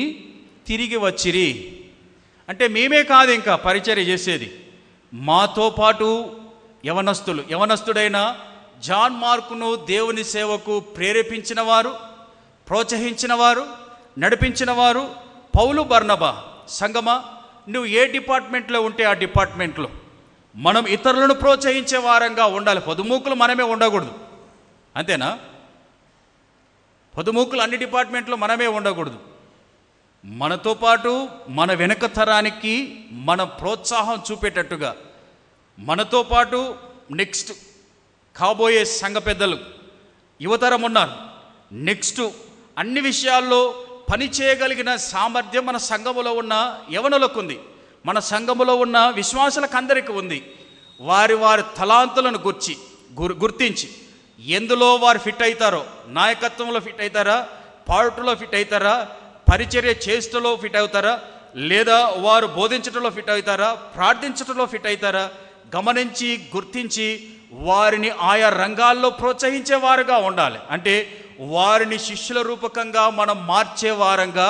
తిరిగి వచ్చిరి. అంటే మేమే కాదు ఇంకా పరిచర్య చేసేది, మాతో పాటు యవనస్తుడైన జాన్ మార్కును దేవుని సేవకు ప్రేరేపించిన వారు, ప్రోత్సహించిన వారు, నడిపించిన వారు పౌలు బర్నబా. సంగమా, నువ్వు ఏ డిపార్ట్మెంట్లో ఉంటే ఆ డిపార్ట్మెంట్లో మనం ఇతరులను ప్రోత్సహించే వారంగా ఉండాలి. పొదుమూకులు మనమే ఉండకూడదు, అంతేనా? పొదుమూకులు అన్ని డిపార్ట్మెంట్లో మనమే ఉండకూడదు. మనతో పాటు మన వెనక తరానికి మన ప్రోత్సాహం చూపేటట్టుగా, మనతో పాటు నెక్స్ట్ కాబోయే సంఘ పెద్దలు, యువతరం ఉన్నారు. నెక్స్ట్ అన్ని విషయాల్లో పని చేయగలిగిన సామర్థ్యం మన సంఘములో ఉన్న యవనులకు ఉంది, మన సంఘములో ఉన్న విశ్వాసులకు అందరికీ ఉంది. వారి తలాంతులను గుర్తించి ఎందులో వారు ఫిట్ అవుతారో, నాయకత్వంలో ఫిట్ అవుతారా, పాడుటలో ఫిట్ అవుతారా, పరిచర్య చేష్టలో ఫిట్ అవుతారా, లేదా వారు బోధించడంలో ఫిట్ అవుతారా, ప్రార్థించడంలో ఫిట్ అవుతారా, గమనించి గుర్తించి వారిని ఆయా రంగాల్లో ప్రోత్సహించే వారుగా ఉండాలి. అంటే వారిని శిష్యుల రూపకంగా మనం మార్చే వారంగా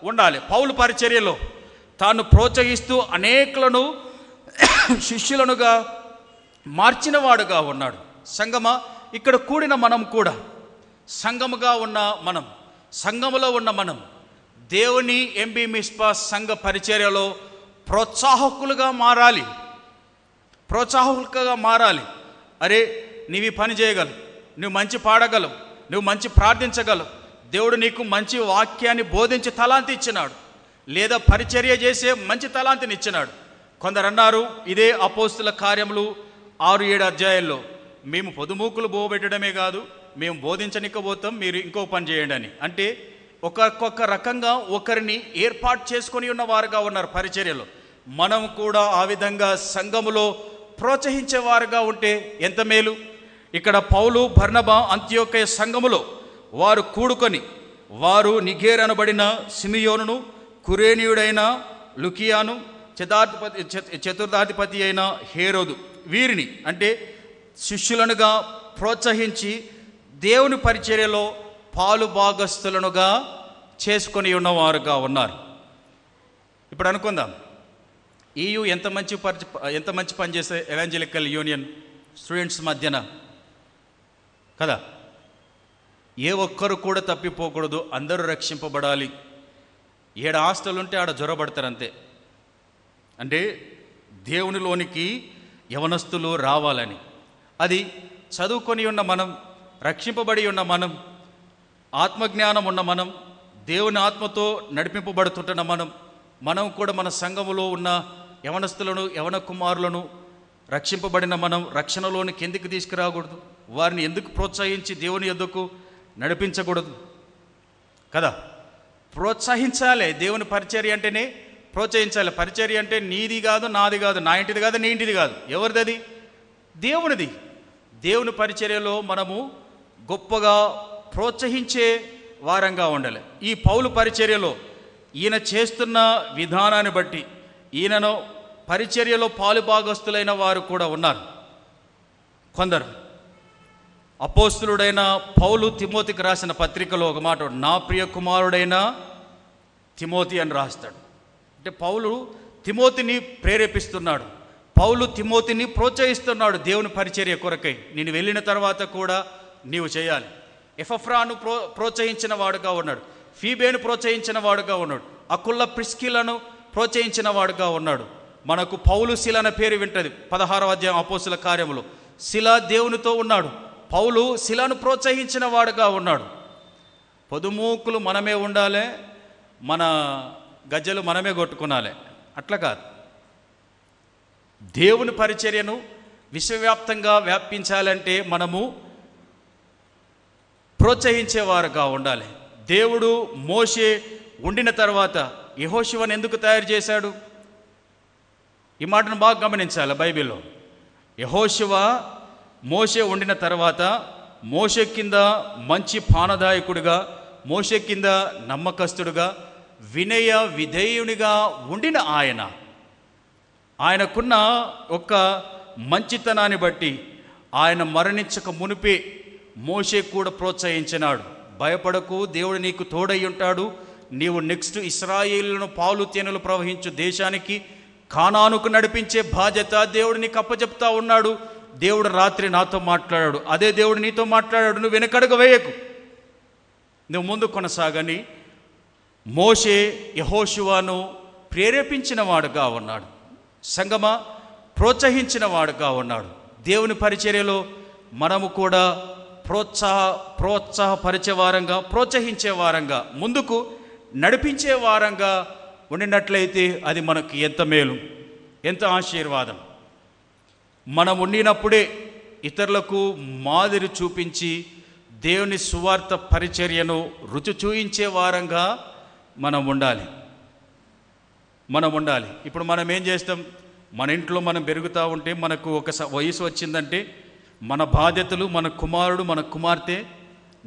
ఉండాలి. పౌలు పరిచర్యలో తాను ప్రోత్సహిస్తూ అనేకులను శిష్యులనుగా మార్చిన వాడుగా ఉన్నాడు. సంగమా, ఇక్కడ కూడిన మనం కూడా సంఘముగా ఉన్న మనం, సంఘములో ఉన్న మనం దేవుని ఎంబీ మిస్పా సంఘ పరిచర్యలో ప్రోత్సాహకులుగా మారాలి. అరే, నీవి పని చేయగలవు, నువ్వు మంచి పాడగలవు, నువ్వు మంచి ప్రార్థించగలవు, దేవుడు నీకు మంచి వాక్యాన్ని బోధించి తలాంతి ఇచ్చినాడు, లేదా పరిచర్య చేసే మంచి తలాంతిని ఇచ్చినాడు. కొందరు అన్నారు, ఇదే అపోస్తుల కార్యములు 6-7 అధ్యాయాల్లో, మేము పొదుమూకులు బోబెట్టడమే కాదు, మేము బోధించనికపోతాం, మీరు ఇంకో పని చేయండి అని. అంటే ఒక్కొక్క రకంగా ఒకరిని ఏర్పాటు చేసుకొని ఉన్న వారుగా ఉన్నారు పరిచర్యలో. మనం కూడా ఆ విధంగా సంఘములో ప్రోత్సహించేవారుగా ఉంటే ఎంత మేలు. ఇక్కడ పౌలు బర్నబా అంతియోకయ సంఘములో వారు కూడుకొని, వారు నిగేర్ అనబడిన సిమియోనును, కురేనీయుడైన లుకియాను, చతుర్థాధిపతి అయిన హేరోదు, వీరిని అంటే శిష్యులనుగా ప్రోత్సహించి దేవుని పరిచర్యలో పాలు భాగస్థులనుగా చేసుకొని ఉన్నవారుగా ఉన్నారు. ఇప్పుడు అనుకుందాం, EU ఎంత మంచి పనిచేసే ఎవాంజలికల్ యూనియన్ స్టూడెంట్స్ మధ్యన కదా. ఏ ఒక్కరు కూడా తప్పిపోకూడదు, అందరూ రక్షింపబడాలి. 7 హాస్టల్ ఉంటే ఆడ జ్వరపడతారు అంతే. అంటే దేవునిలోనికి యవనస్తులు రావాలని. అది చదువుకొని ఉన్న మనం, రక్షింపబడి ఉన్న మనం, ఆత్మజ్ఞానం ఉన్న మనం, దేవుని ఆత్మతో నడిపింపబడుతుంటున్న మనం కూడా మన సంఘములో ఉన్న యవనస్తులను, యవన కుమారులను, రక్షింపబడిన మనం రక్షణలోనికి ఎందుకు తీసుకురాకూడదు? వారిని ఎందుకు ప్రోత్సహించి దేవుని యొద్దకు నడిపించకూడదు కదా? ప్రోత్సహించాలి. దేవుని పరిచర్య అంటేనే ప్రోత్సహించాలి. పరిచర్య అంటే నీది కాదు, నాది కాదు, నా ఇంటిది కాదు, నీ ఇంటిది కాదు, ఎవరిది? దేవునిది. దేవుని పరిచర్యలో మనము గొప్పగా ప్రోత్సహించే వారంగా ఉండాలి. ఈ పౌలు పరిచర్యలో ఈయన చేస్తున్న విధానాన్ని బట్టి ఈయనను పరిచర్యలో పాలుభాగస్తులైన వారు కూడా ఉన్నారు. కొందరు అపోస్తులుడైన పౌలు తిమోతికి రాసిన పత్రికలో ఒక మాట, నా ప్రియ కుమారుడైన తిమోతి అని రాస్తాడు. అంటే పౌలు తిమోతిని ప్రేరేపిస్తున్నాడు, పౌలు తిమోతిని ప్రోత్సహిస్తున్నాడు దేవుని పరిచర్య కొరకై. నేను వెళ్ళిన తర్వాత కూడా నీవు చేయాలి. ఎపఫ్రాను ప్రోత్సహించిన వాడుగా ఉన్నాడు, ఫీబేను ప్రోత్సహించిన వాడుగా ఉన్నాడు, అకుల్ల ప్రిస్కిలను ప్రోత్సహించిన వాడుగా ఉన్నాడు. మనకు పౌలు శిల అనే పేరు వింటది 16వ అధ్యాయం అపోస్తుల కార్యములో. శిల దేవునితో ఉన్నాడు, పౌలు శిలను ప్రోత్సహించిన వాడుగా ఉన్నాడు. పొదుమూకులు మనమే ఉండాలి, మన గజ్జలు మనమే కొట్టుకునాలి, అట్లా కాదు. దేవుని పరిచర్యను విశ్వవ్యాప్తంగా వ్యాపించాలంటే మనము ప్రోత్సహించేవారుగా ఉండాలి. దేవుడు మోషే ఉండిన తర్వాత యెహోషువను ఎందుకు తయారు చేశాడు? ఈ మాటను బాగా గమనించాలి. బైబిల్లో యెహోషువ మోషే ఉండిన తర్వాత మోషే కింద మంచి పానదాయకుడిగా, మోషే కింద నమ్మకస్తుడుగా, వినయ విధేయునిగా ఉండిన ఆయనకున్న ఒక మంచితనాన్ని బట్టి ఆయన మరణించక మునిపే మోషే కూడా ప్రోత్సహించినాడు. భయపడకు, దేవుడు నీకు తోడై ఉంటాడు, నీవు నెక్స్ట్ ఇశ్రాయేలును పాలు తేనెలు ప్రవహించు దేశానికి, కానానుకు నడిపించే బాధ్యత దేవుడు నీకు అప్పచెప్తా ఉన్నాడు. దేవుడు రాత్రి నాతో మాట్లాడాడు, అదే దేవుడు నీతో మాట్లాడాడు. నువ్వు వెనకడుగు వేయకు, నువ్వు ముందు కొనసాగని మోషే యెహోషువను ప్రేరేపించిన వాడుగా ఉన్నాడు. సంగమా, ప్రోత్సహించిన వాడుగా ఉన్నాడు. దేవుని పరిచర్యలో మనము కూడా ప్రోత్సాహపరిచే వారంగా, ప్రోత్సహించే వారంగా, ముందుకు నడిపించే వారంగా ఉండినట్లయితే అది మనకి ఎంత మేలు, ఎంత ఆశీర్వాదం. మనం ఉండినప్పుడే ఇతరులకు మాదిరి చూపించి దేవుని సువార్త పరిచర్యను రుచి చూయించే వారంగా మనం ఉండాలి. ఇప్పుడు మనం ఏం చేస్తాం? మన ఇంట్లో మనం పెరుగుతూ ఉంటే, మనకు ఒక వయసు వచ్చిందంటే మన బాధ్యతలు మన కుమారుడు మన కుమార్తె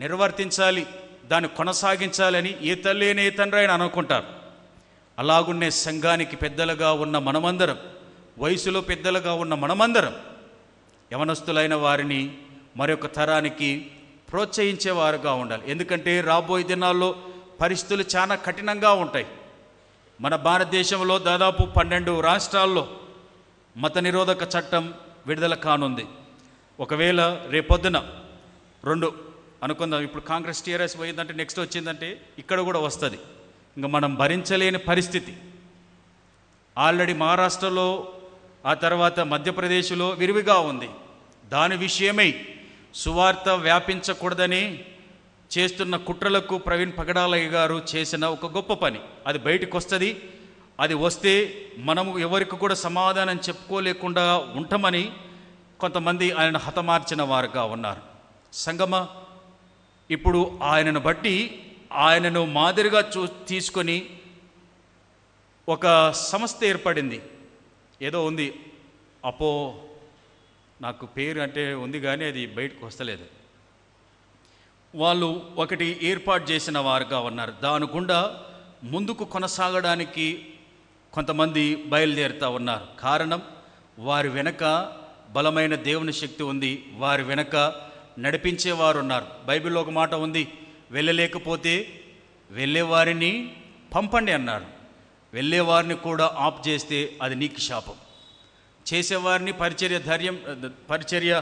నిర్వర్తించాలి, దాన్ని కొనసాగించాలని ఏ తల్లి అయినా ఏ తండ్రి అయినా అనుకుంటారు. అలాగున్నే సంఘానికి పెద్దలుగా ఉన్న మనమందరం, వయసులో పెద్దలుగా ఉన్న మనమందరం యవనస్తులైన వారిని మరొక తరానికి ప్రోత్సహించేవారుగా ఉండాలి. ఎందుకంటే రాబోయే దినాల్లో పరిస్థితులు చాలా కఠినంగా ఉంటాయి. మన భారతదేశంలో దాదాపు 12 రాష్ట్రాల్లో మత నిరోధక చట్టం విడుదల కానుంది. ఒకవేళ రేపొద్దున 2 అనుకుందాం, ఇప్పుడు కాంగ్రెస్ టీఆర్ఎస్ పోయిందంటే నెక్స్ట్ వచ్చిందంటే ఇక్కడ కూడా వస్తుంది. ఇంకా మనం భరించలేని పరిస్థితి. ఆల్రెడీ మహారాష్ట్రలో, ఆ తర్వాత మధ్యప్రదేశ్లో విరివిగా ఉంది. దాని విషయమై సువార్త వ్యాపించకూడదని చేస్తున్న కుట్రలకు ప్రవీణ్ పగడాలయ్య గారు చేసిన ఒక గొప్ప పని. అది బయటకు వస్తుంది. అది వస్తే మనము ఎవరికి కూడా సమాధానం చెప్పుకోలేకుండా ఉంటామని కొంతమంది ఆయన హతమార్చిన వారుగా ఉన్నారు. సంగమ, ఇప్పుడు ఆయనను బట్టి, ఆయనను మాదిరిగా తీసుకొని ఒక సంస్థ ఏర్పడింది. ఏదో ఉంది, నాకు పేరు అంటే ఉంది కానీ అది బయటకు వస్తలేదు. వాళ్ళు ఒకటి ఏర్పాటు చేసిన వారుగా ఉన్నారు. దాని గుండా ముందుకు కొనసాగడానికి కొంతమంది బయలుదేరుతూ ఉన్నారు. కారణం, వారి వెనక బలమైన దేవుని శక్తి ఉంది, వారి వెనక నడిపించేవారు ఉన్నారు. బైబిల్లో ఒక మాట ఉంది, వెళ్ళలేకపోతే వెళ్ళేవారిని పంపండి అన్నాడు. వెళ్ళేవారిని కూడా ఆప్ చేస్తే అది నీకు శాపం. చేసేవారిని, పరిచర్య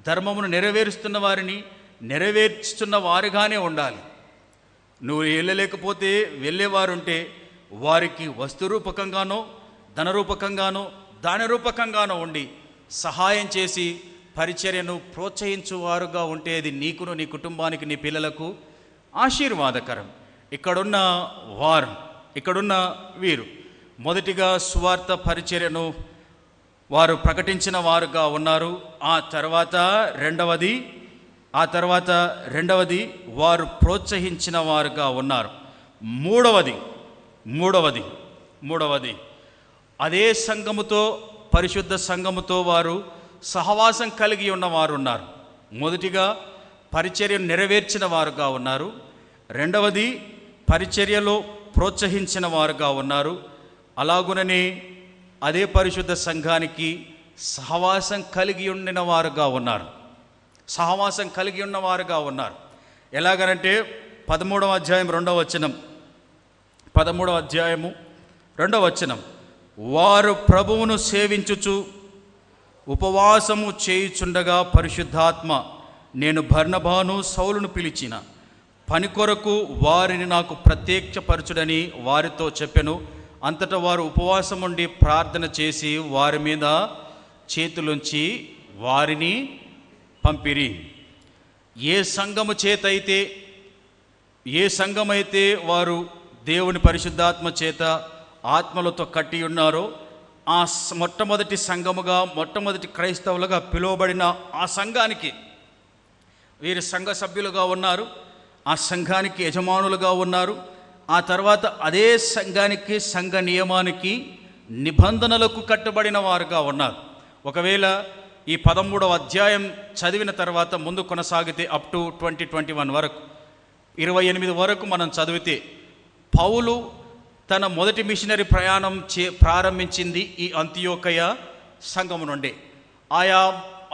ధర్మమును నెరవేరుస్తున్న వారిని నెరవేర్చుతున్న వారుగానే ఉండాలి. నువ్వు వెళ్ళలేకపోతే వెళ్ళేవారుంటే వారికి వస్తురూపకంగానో, ధనరూపకంగానో, దానరూపకంగానో ఉండి సహాయం చేసి పరిచర్యను ప్రోత్సహించువారుగా ఉంటే అది నీకును, నీ కుటుంబానికి, నీ పిల్లలకు ఆశీర్వాదకరం. ఇక్కడున్న వీరు మొదటిగా సువార్త పరిచర్యను వారు ప్రకటించిన వారుగా ఉన్నారు. ఆ తర్వాత రెండవది వారు ప్రోత్సహించిన వారుగా ఉన్నారు. మూడవది అదే సంఘముతో, పరిశుద్ధ సంఘముతో వారు సహవాసం కలిగి ఉన్నవారు ఉన్నారు. మొదటిగా పరిచర్యను నెరవేర్చిన వారుగా ఉన్నారు. రెండవది పరిచర్యలో ప్రోత్సహించిన వారుగా ఉన్నారు. అలాగుననే అదే పరిశుద్ధ సంఘానికి సహవాసం కలిగి ఉన్న వారుగా ఉన్నారు. ఎలాగనంటే 13వ అధ్యాయం 2వ వచనం, 13వ అధ్యాయము 2వ వచనం, వారు ప్రభువును సేవించుచు ఉపవాసము చేయుచుండగా పరిశుద్ధాత్మ నేను బర్నబాను సౌలును పిలిచిన పని కొరకు వారిని నాకు ప్రత్యక్షపరచుడని వారితో చెప్పెను. అంతటా వారు ఉపవాసం ఉండి ప్రార్థన చేసి వారి మీద చేతులుంచి వారిని పంపిరి. ఏ సంఘమైతే వారు దేవుని పరిశుద్ధాత్మ చేత ఆత్మలతో కట్టి ఉన్నారో ఆ మొట్టమొదటి సంఘముగా, మొట్టమొదటి క్రైస్తవులుగా పిలువబడిన ఆ సంఘానికి వీరి సంఘ సభ్యులుగా ఉన్నారు. ఆ సంఘానికి యజమానులుగా ఉన్నారు. ఆ తర్వాత అదే సంఘానికి, సంఘ నియమానికి, నిబంధనలకు కట్టుబడిన వారుగా ఉన్నారు. ఒకవేళ ఈ 13వ అధ్యాయం చదివిన తర్వాత ముందు కొనసాగితే అప్ టు 2021 వరకు, 28 వరకు మనం చదివితే, పౌలు తన మొదటి మిషనరీ ప్రయాణం ప్రారంభించింది ఈ అంతియోకయ సంఘము నుండి. ఆయా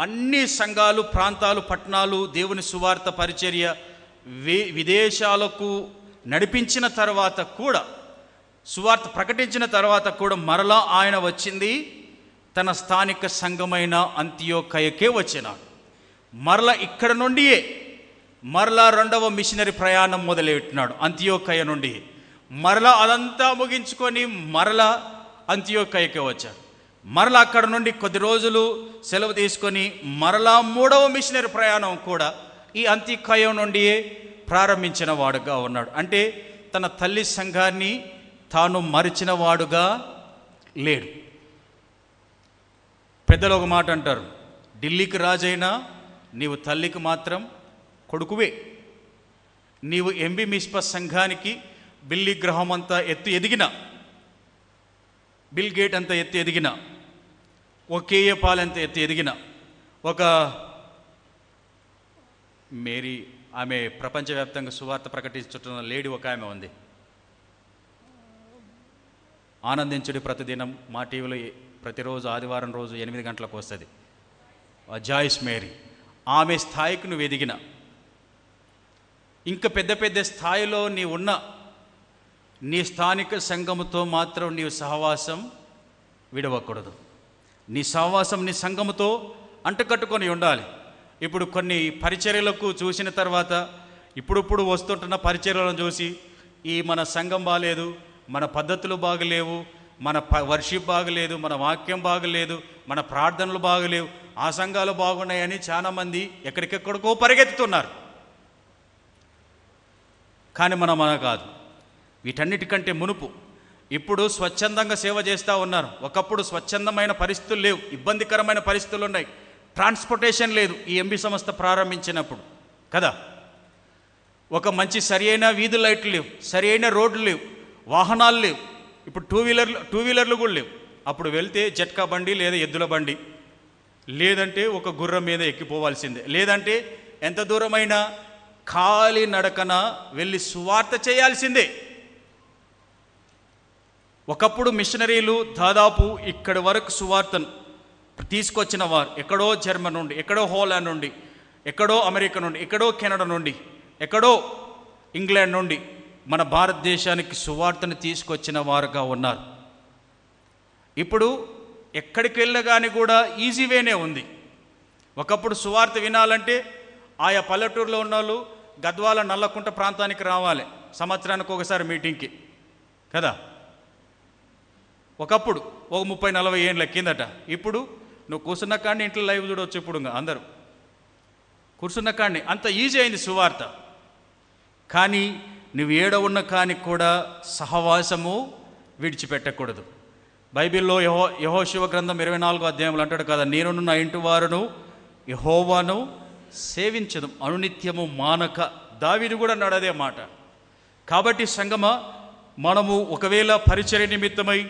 అన్ని సంఘాలు, ప్రాంతాలు, పట్టణాలు దేవుని సువార్త పరిచర్య విదేశాలకు నడిపించిన తర్వాత కూడా, సువార్త ప్రకటించిన తర్వాత కూడా మరలా ఆయన వచ్చింది తన స్థానిక సంఘమైన అంతియోకయకే వచ్చినాడు. మరలా ఇక్కడ నుండియే మరలా 2వ మిషనరీ ప్రయాణం మొదలుపెట్టినాడు అంతియోకయ నుండి. మరలా అదంతా ముగించుకొని మరలా అంతియోకయకే వచ్చాడు. మరలా అక్కడ నుండి కొద్ది రోజులు సెలవు తీసుకొని మరలా 3వ మిషనరీ ప్రయాణం కూడా ఈ అంతియోకయ నుండియే ప్రారంభించిన వాడుగా ఉన్నాడు. అంటే తన తల్లి సంఘాన్ని తాను మరిచిన వాడుగా లేడు. పెద్దలు ఒక మాట అంటారు, ఢిల్లీకి రాజైనా నీవు తల్లికి మాత్రం కొడుకువే. నీవు ఎంబీ మిస్పా సంఘానికి బిల్లీ గ్రహం అంత ఎత్తు ఎదిగిన, బిల్ గేట్ అంత ఎత్తు ఎదిగిన, ఒక కేఏ పాల్ అంత ఎత్తు ఎదిగిన, ఒక మేరీ, ఆమె ప్రపంచవ్యాప్తంగా సువార్త ప్రకటించుతున్న లేడీ ఒక ఆమె ఉంది. ఆనందించుడి ప్రతిదినం మా టీవీలో ప్రతిరోజు ఆదివారం రోజు 8 గంటలకు వస్తుంది. జాయిస్ మేరీ, ఆమె స్థాయికి నువ్వు ఎదిగిన, ఇంకా పెద్ద పెద్ద స్థాయిలో నీ ఉన్న నీ స్థానిక సంఘముతో మాత్రం నీవు సహవాసం విడవకూడదు. నీ సహవాసం నీ సంఘముతో అంటుకట్టుకొని ఉండాలి. ఇప్పుడు కొన్ని పరిచర్యలకు చూసిన తర్వాత, ఇప్పుడిప్పుడు వస్తుంటున్న పరిచర్యలను చూసి ఈ మన సంఘం బాగలేదు, మన పద్ధతులు బాగలేవు, మన వర్షిప్ బాగలేదు, మన వాక్యం బాగలేదు, మన ప్రార్థనలు బాగలేవు, ఆ సంఘాలు బాగున్నాయని చాలామంది ఎక్కడికెక్కడికో పరిగెత్తుతున్నారు. కానీ మన కాదు. వీటన్నిటికంటే మునుపు ఇప్పుడు స్వచ్ఛందంగా సేవ చేస్తూ ఉన్నారు. ఒకప్పుడు స్వచ్ఛందమైన పరిస్థితులు లేవు, ఇబ్బందికరమైన పరిస్థితులు ఉన్నాయి. ట్రాన్స్పోర్టేషన్ లేదు ఈ ఎంబీ సంస్థ ప్రారంభించినప్పుడు కదా. ఒక మంచి సరి అయిన వీధి లైట్లు లేవు, సరి అయిన రోడ్లు లేవు, వాహనాలు లేవు. ఇప్పుడు టూ వీలర్లు కూడా లేవు. అప్పుడు వెళ్తే జట్కా బండి లేదా ఎద్దుల బండి, లేదంటే ఒక గుర్రం మీద ఎక్కిపోవాల్సిందే, లేదంటే ఎంత దూరమైనా ఖాళీ నడకన వెళ్ళి సువార్త చేయాల్సిందే. ఒకప్పుడు మిషనరీలు దాదాపు ఇక్కడి వరకు సువార్తను తీసుకొచ్చిన వారు ఎక్కడో జర్మనీ నుండి, ఎక్కడో హోలాండ్ నుండి, ఎక్కడో అమెరికా నుండి, ఎక్కడో కెనడా నుండి, ఎక్కడో ఇంగ్లాండ్ నుండి మన భారతదేశానికి సువార్తను తీసుకొచ్చిన వారుగా ఉన్నారు. ఇప్పుడు ఎక్కడికి వెళ్ళగాని కూడా ఈజీ వేనే ఉంది. ఒకప్పుడు సువార్త వినాలంటే ఆయా పల్లెటూరులో ఉన్న వాళ్ళు గద్వాల నల్లకుంట ప్రాంతానికి రావాలి సంవత్సరానికి ఒకసారి మీటింగ్కి కదా. ఒకప్పుడు ఒక 30-40 ఏళ్ళ కిందట. ఇప్పుడు నువ్వు కూర్చున్న కాడిని ఇంట్లో లైవ్ చూడవచ్చు. ఇప్పుడు అందరూ కూర్చున్న కాడిని అంత ఈజీ అయింది సువార్త. కానీ నువ్వు ఏడ ఉన్న కానీ కూడా సహవాసము విడిచిపెట్టకూడదు. బైబిల్లో యెహోషువ గ్రంథం 24వ అధ్యాయంలో అంటాడు కదా, నేను నా ఇంటి వారును యెహోవాను సేవించదు అనునిత్యము మానక. దావీదు కూడా అన్నాడు అదే మాట. కాబట్టి సంగమా, మనము ఒకవేళ పరిచర్య నిమిత్తమై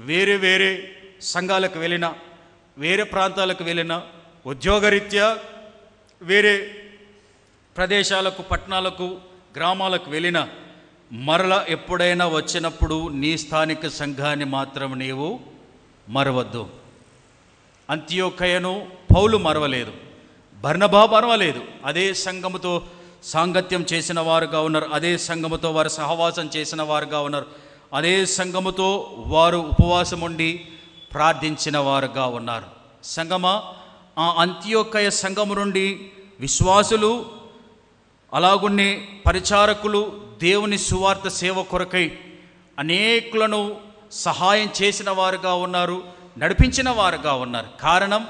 వేరే వేరే సంఘాలకు వెళ్ళినా, వేరే ప్రాంతాలకు వెళ్ళినా, ఉద్యోగరీత్యా వేరే ప్రదేశాలకు, పట్టణాలకు, గ్రామాలకు వెళ్ళినా, మరలా ఎప్పుడైనా వచ్చినప్పుడు నీ స్థానిక సంఘాన్ని మాత్రం నీవు మరవద్దు. అంతియోకయను పౌలు మరవలేదు, బర్నబా మరవలేదు. అదే సంఘముతో సాంగత్యం చేసిన వారుగా ఉన్నారు, అదే సంఘముతో వారు సహవాసం చేసిన వారుగా ఉన్నారు, అదే సంఘముతో వారు ఉపవాసం ఉండి ప్రార్థించిన వారుగా ఉన్నారు. సంఘమా, ఆ అంతియోకయ సంఘము నుండి విశ్వాసులు, అలాగున్నే పరిచారకులు దేవుని సువార్త సేవ కొరకై అనేకులను సహాయం చేసిన వారుగా ఉన్నారు, నడిపించిన వారుగా ఉన్నారు. కారణం,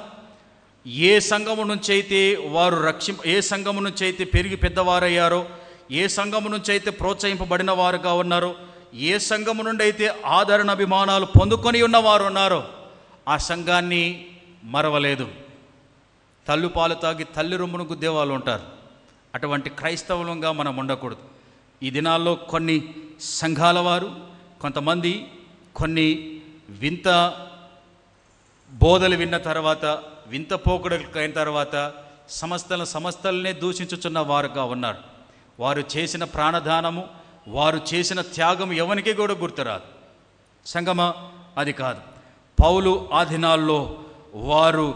ఏ సంఘము నుంచి అయితే వారు ఏ సంఘము నుంచి అయితే పెరిగి పెద్దవారయ్యారో, ఏ సంఘము నుంచి అయితే ప్రోత్సహింపబడిన వారుగా ఉన్నారో, ఏ సంఘము నుండి అయితే ఆదరణ అభిమానాలు పొందుకొని ఉన్నవారు ఉన్నారో ఆ సంఘాన్ని మరవలేదు. తల్లు పాలు తాగి తల్లి రొమ్మును గుద్దేవాళ్ళు ఉంటారు. అటువంటి క్రైస్తవులంగా మనం ఉండకూడదు. ఈ దినాల్లో కొన్ని సంఘాల వారు కొంతమంది కొన్ని వింత బోధలు విన్న తర్వాత, వింత పోకడలు అయిన తర్వాత సమస్తలనే దూషించుచున్న వారుగా ఉన్నారు. వారు చేసిన ప్రాణదానము, వారు చేసిన త్యాగం ఎవరికి కూడా గుర్తురాదు. సంగమా, అది కాదు. పౌలు ఆ దినాల్లో వారు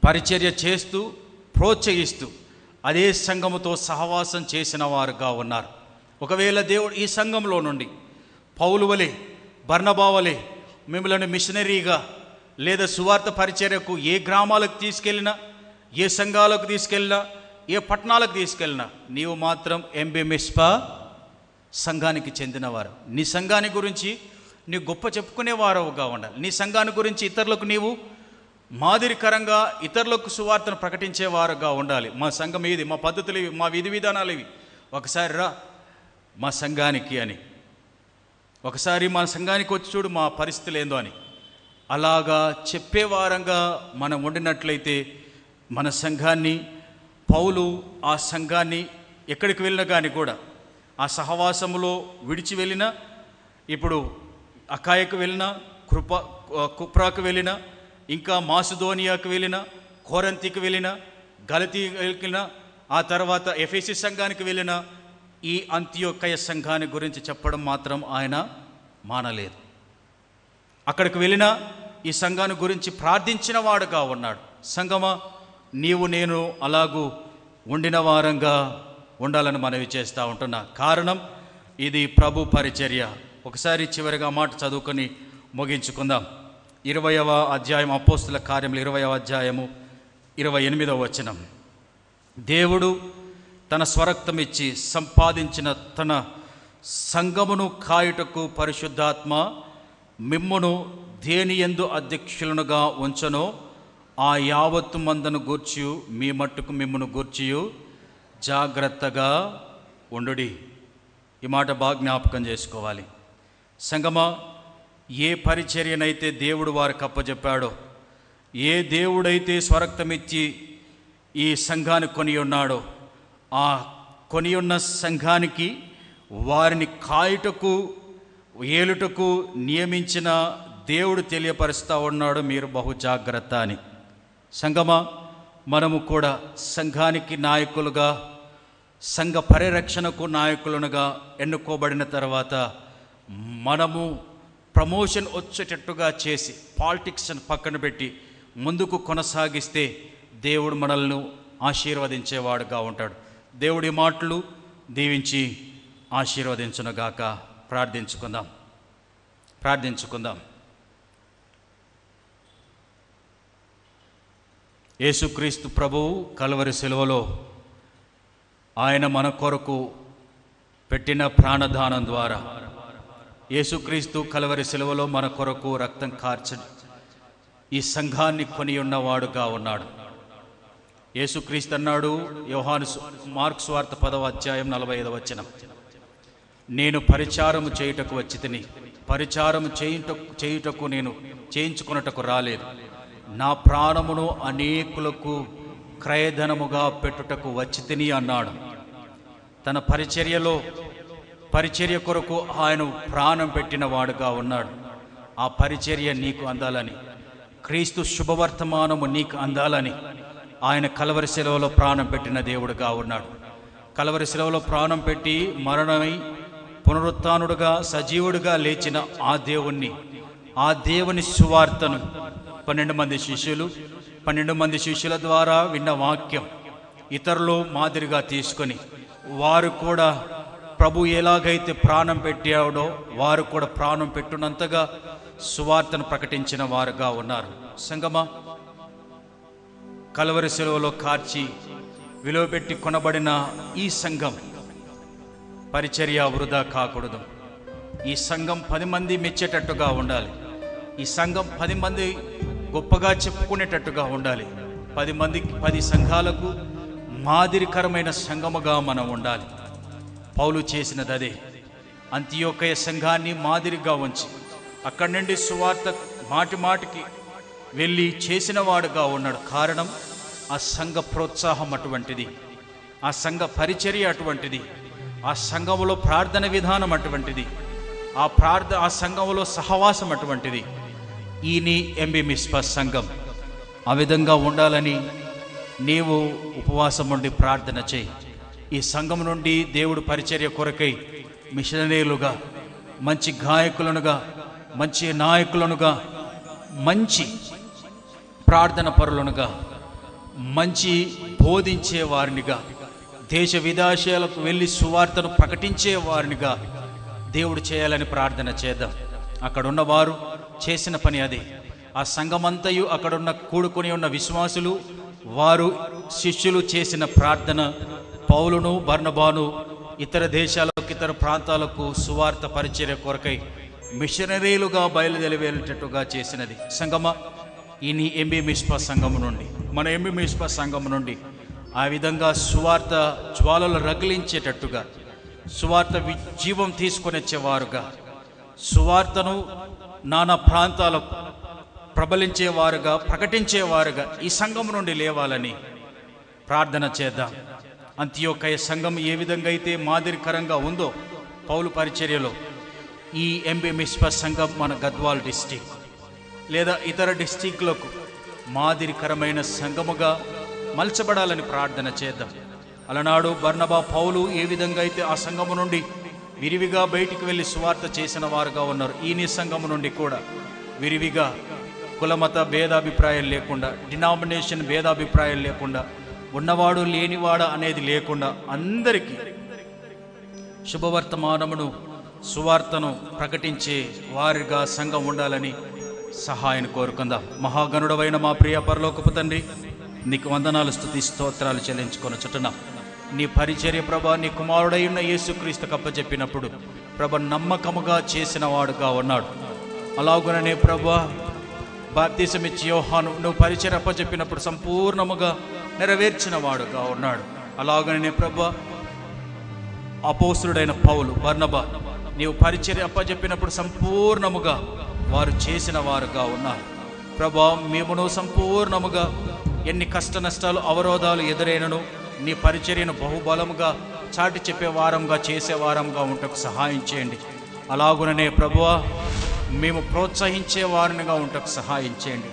పరిచర్య చేస్తూ ప్రోత్సహిస్తూ అదే సంఘముతో సహవాసం చేసిన వారుగా ఉన్నారు. ఒకవేళ దేవుడు ఈ సంఘంలో నుండి పౌలు వలె, బర్నబా వలె మిమ్మల్ని మిషనరీగా లేదా సువార్త పరిచర్యకు ఏ గ్రామాలకు తీసుకెళ్ళినా, ఏ సంఘాలకు తీసుకెళ్ళినా, ఏ పట్టణాలకు తీసుకెళ్ళినా, నీవు మాత్రం ఎంబీ మిస్పా సంఘానికి చెందినవారు. నీ సంఘాన్ని గురించి నీ గొప్ప చెప్పుకునేవారుగా ఉండాలి. నీ సంఘాన్ని గురించి ఇతరులకు నీవు మాదిరికరంగా ఇతరులకు సువార్తను ప్రకటించేవారుగా ఉండాలి. మా సంఘం ఇది, మా పద్ధతులు ఇవి, మా విధి విధానాలు ఇవి, ఒకసారి రా మా సంఘానికి అని, ఒకసారి మా సంఘానికి వచ్చి చూడు మా పరిస్థితులు ఏందో అని అలాగా చెప్పేవారంగా మనం ఉండినట్లయితే మన సంఘాన్ని, పౌలు ఆ సంఘాన్ని ఎక్కడికి వెళ్ళినా కానీ కూడా ఆ సహవాసములో విడిచి వెళ్ళినా, ఇప్పుడు అకాయకు వెళ్ళినా, కుప్రాకు వెళ్ళినా, ఇంకా మాసిదోనియాకు వెళ్ళినా, కోరంతికి వెళ్ళినా, గలతీకి వెళ్ళినా, ఆ తర్వాత ఎఫెసీ సంఘానికి వెళ్ళినా, ఈ అంతియోకయ సంఘాన్ని గురించి చెప్పడం మాత్రం ఆయన మానలేదు. అక్కడికి వెళ్ళినా ఈ సంఘాన్ని గురించి ప్రార్థించిన వాడుగా ఉన్నాడు. సంఘమా, నీవు నేను అలాగూ ఉండిన వారంగా ఉండాలని మనవి చేస్తూ ఉంటున్నా. కారణం ఇది ప్రభు పరిచర్య. ఒకసారి చివరిగా మాట చదువుకొని ముగించుకుందాం. 20వ అధ్యాయం, అపోస్తుల కార్యములు 20వ అధ్యాయము 28వ వచనం. దేవుడు తన స్వరక్తం ఇచ్చి సంపాదించిన తన సంఘమును కాయుటకు పరిశుద్ధాత్మ మిమ్మును దేనియందు అధ్యక్షులనుగా ఉంచనో ఆ యావత్తు మందను గూర్చియు మీ మట్టుకు మిమ్మును గూర్చియు జాగ్రత్తగా ఉండుడి. ఈ మాట బాగా జ్ఞాపకం చేసుకోవాలి. సంగమా, ఏ పరిచర్యనైతే దేవుడు వారికి అప్పచెప్పాడో, ఏ దేవుడైతే స్వరక్తమిచ్చి ఈ సంఘాన్ని కొని ఉన్నాడో, ఆ కొని ఉన్న సంఘానికి వారిని కాయుటకు, ఏలుటకు నియమించిన దేవుడు తెలియపరుస్తూ ఉన్నాడు, మీరు బహు జాగ్రత్త అని. సంఘమా, మనము కూడా సంఘానికి నాయకులుగా, సంఘ పరిరక్షణకు నాయకులుగా ఎన్నుకోబడిన తర్వాత మనము ప్రమోషన్ వచ్చేటట్టుగా చేసి పాలిటిక్స్ని పక్కన పెట్టి ముందుకు కొనసాగిస్తే దేవుడు మనల్ని ఆశీర్వదించేవాడుగా ఉంటాడు. దేవుడి మాటలు దీవించి ఆశీర్వదించునుగాక. ప్రార్థించుకుందాం. యేసుక్రీస్తు ప్రభువు కల్వరి శిలువలో ఆయన మన కొరకు పెట్టిన ప్రాణదానం ద్వారా, యేసుక్రీస్తు కల్వరి శిలువలో మన కొరకు రక్తం కార్చి ఈ సంఘాన్ని కొని ఉన్నవాడుగా ఉన్నాడు. యేసుక్రీస్తు అన్నాడు, మార్కు సువార్త 10వ అధ్యాయం 45వ వచనం, నేను పరిచారము చేయుటకు వచ్చి తిని, పరిచారము చేయుటకు నేను చేయించుకున్నటకు రాలేదు, నా ప్రాణమును అనేకులకు క్రయధనముగా పెట్టుటకు వచ్చి తిని అన్నాడు. తన పరిచర్య కొరకు ఆయన ప్రాణం పెట్టిన వాడుగా ఉన్నాడు. ఆ పరిచర్య నీకు అందాలని, క్రీస్తు శుభవర్తమానము నీకు అందాలని ఆయన కల్వరి శిలువలో ప్రాణం పెట్టిన దేవుడుగా ఉన్నాడు. కల్వరి శిలువలో ప్రాణం పెట్టి మరణమై పునరుత్థానుడుగా సజీవుడిగా లేచిన ఆ దేవుని సువార్తను 12 మంది శిష్యుల ద్వారా విన్న వాక్యం ఇతరులు మాదిరిగా తీసుకొని వారు కూడా ప్రభు ఎలాగైతే ప్రాణం పెట్టాడో వారు కూడా ప్రాణం పెట్టునంతగా సువార్తను ప్రకటించిన వారుగా ఉన్నారు. సంగమా, కల్వరి శిలువలో కార్చి విలువ పెట్టి కొనబడిన ఈ సంఘం పరిచర్య వృధా కాకూడదు. ఈ సంఘం 10 మంది మెచ్చేటట్టుగా ఉండాలి. ఈ సంఘం 10 మంది గొప్పగా చెప్పుకునేటట్టుగా ఉండాలి. 10 సంఘాలకు మాదిరికరమైన సంఘముగా మనం ఉండాలి. పౌలు చేసినది అదే. అంతియోకయ సంఘాన్ని మాదిరిగా ఉంచి అక్కడి నుండి సువార్త మాటికి వెళ్ళి చేసిన వాడుగా ఉన్నాడు. కారణం ఆ సంఘ ప్రోత్సాహం అటువంటిది, ఆ ఆ సంఘ పరిచర్య అటువంటిది, ఆ సంఘములో ప్రార్థన విధానం అటువంటిది, ఆ సంఘములో సహవాసం అటువంటిది. ఈ నీ ఎంబీ మిస్పా సంఘం ఆ విధంగా ఉండాలని నీవు ఉపవాసం ఉండి ప్రార్థన చేయి. ఈ సంఘం నుండి దేవుడు పరిచర్య కొరకై మిషనరీలుగా, మంచి గాయకులనుగా, మంచి నాయకులనుగా, మంచి ప్రార్థన పరులనుగా, మంచి బోధించే వారినిగా, దేశ విదేశాలకు వెళ్ళి సువార్తను ప్రకటించే వారినిగా దేవుడు చేయాలని ప్రార్థన చేద్దాం. అక్కడున్న వారు చేసిన పని అదే. ఆ సంఘమంతయు అక్కడున్న కూడుకొని ఉన్న విశ్వాసులు, వారు శిష్యులు చేసిన ప్రార్థన పౌలును బర్నబాను ఇతర దేశాలకు, ఇతర ప్రాంతాలకు సువార్త పరిచర్య కొరకై మిషనరీలుగా బయలుదేరి వెళ్ళేటట్టుగా చేసినది. సంగమా, ఈ నీ ఎంబీ మిస్పా సంఘము నుండి, మన ఎంబీ మిస్పా సంఘము నుండి ఆ విధంగా సువార్త జ్వాలలు రగిలించేటట్టుగా, సువార్త జీవం తీసుకొని వచ్చేవారుగా, సువార్తను నానా ప్రాంతాలకు ప్రబలించేవారుగా, ప్రకటించేవారుగా ఈ సంఘం నుండి లేవాలని ప్రార్థన చేద్దాం. అంత్యోకయ సంఘం ఏ విధంగా అయితే మాదిరికరంగా ఉందో పౌలు పరిచర్యలో, ఈ ఎంబీ మిస్పా సంఘం మన గద్వాల్ డిస్టిక్ లేదా ఇతర డిస్టిక్లకు మాదిరికరమైన సంఘముగా మలచబడాలని ప్రార్థన చేద్దాం. అలనాడు బర్నబా, పౌలు ఏ విధంగా అయితే ఆ సంఘము నుండి విరివిగా బయటికి వెళ్ళి సువార్త చేసిన వారుగా ఉన్నారు, ఈ నీ సంఘము నుండి కూడా విరివిగా కులమత భేదాభిప్రాయం లేకుండా, డినామినేషన్ భేదాభిప్రాయం లేకుండా, ఉన్నవాడు లేనివాడ అనేది లేకుండా అందరికీ శుభవర్తమానమును, సువార్తను ప్రకటించే వారిగా సంఘం ఉండాలని సహాయాన్ని కోరుకుందాం. మహాగణుడవైన మా ప్రియ పరలోకపు తండ్రి, నీకు వందనాలు, స్తుతి స్తోత్రాలు చెల్లించుకొని చుట్టున్నాం. నీ పరిచర్య ప్రభా, నీ కుమారుడై ఉన్న యేసుక్రీస్తుకు అప్పచెప్పినప్పుడు ప్రభ నమ్మకముగా చేసిన వాడుగా ఉన్నాడు. అలాగుననే ప్రభా, బాప్తిసమిచ్చి యోహాను నువ్వు పరిచర్య అప్పచెప్పినప్పుడు సంపూర్ణముగా నెరవేర్చిన వాడుగా ఉన్నాడు. అలాగనే ప్రభా, అపోస్తుడైన పౌలు బర్నబా నీవు పరిచర్య అప్పచెప్పినప్పుడు సంపూర్ణముగా వారు చేసిన వారుగా ఉన్నారు. ప్రభా, మేమును సంపూర్ణముగా ఎన్ని కష్ట నష్టాలు, అవరోధాలు ఎదురైనను నీ పరిచర్యను బహుబలముగా చాటి చెప్పే వారంగా, చేసే వారంగా ఉంటకు సహాయం చేయండి. అలాగుననే ప్రభువా, మేము ప్రోత్సహించే వారినిగా ఉంటకు సహాయం చేయండి.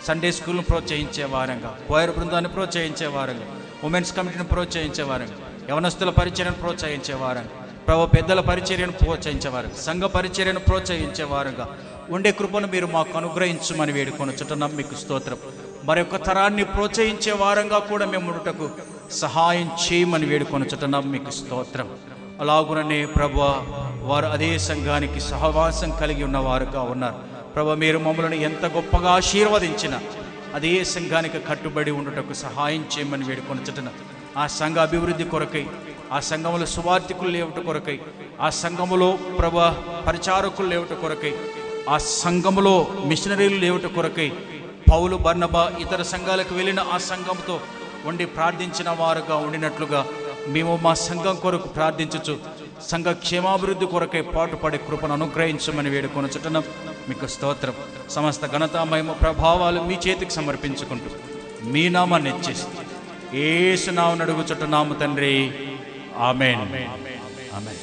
సండే స్కూల్ను ప్రోత్సహించే వారంగా, కోయర్ బృందాన్ని ప్రోత్సహించే వారంగా, ఉమెన్స్ కమిటీని ప్రోత్సహించే వారంగా, యవనస్తుల పరిచర్యను ప్రోత్సహించే వారంగా, ప్రభు పెద్దల పరిచర్యను ప్రోత్సహించేవారు, సంఘ పరిచర్యను ప్రోత్సహించేవారుగా ఉండే కృపను మీరు మాకు అనుగ్రహించమని వేడుకొనుచున్నాం. మీకు స్తోత్రం. మరొక తరాన్ని ప్రోత్సహించే వారంగా కూడా మేము ఉండుటకు సహాయం చేయమని వేడుకొనుచున్నాం. మీకు స్తోత్రం. అలాగుననే ప్రభువా, వారు అదే సంఘానికి సహవాసం కలిగి ఉన్నవారుగా ఉన్నారు. ప్రభు, మీరు మమ్మల్ని ఎంత గొప్పగా ఆశీర్వదించిన అదే సంఘానికి కట్టుబడి ఉండుటకు సహాయం చేయమని వేడుకొనుచున్నాం. ఆ సంఘ అభివృద్ధి కొరకై, ఆ సంఘములో సువార్థికులు లేవుట కొరకై, ఆ సంఘములో ప్రభు పరిచారకులు లేవుట కొరకై, ఆ సంఘములో మిషనరీలు లేవుట కొరకై పౌలు బర్నబా ఇతర సంఘాలకు వెళ్ళిన ఆ సంఘంతో ఉండి ప్రార్థించిన వారుగా ఉండినట్లుగా మేము మా సంఘం కొరకు ప్రార్థించచ్చు సంఘ క్షేమాభివృద్ధి కొరకై పాటుపడే కృపను అనుగ్రహించమని వేడుకొనుచున్నాం. మీకు స్తోత్రం. సమస్త ఘనత, మహిమ, ప్రభావాలు మీ చేతికి సమర్పించుకుంటూ మీ నామాన్ని హెచ్చిస్తూ యేసు నామమున అడుగుచున్నాము తండ్రి. ఆమేన్. ఆమేన్.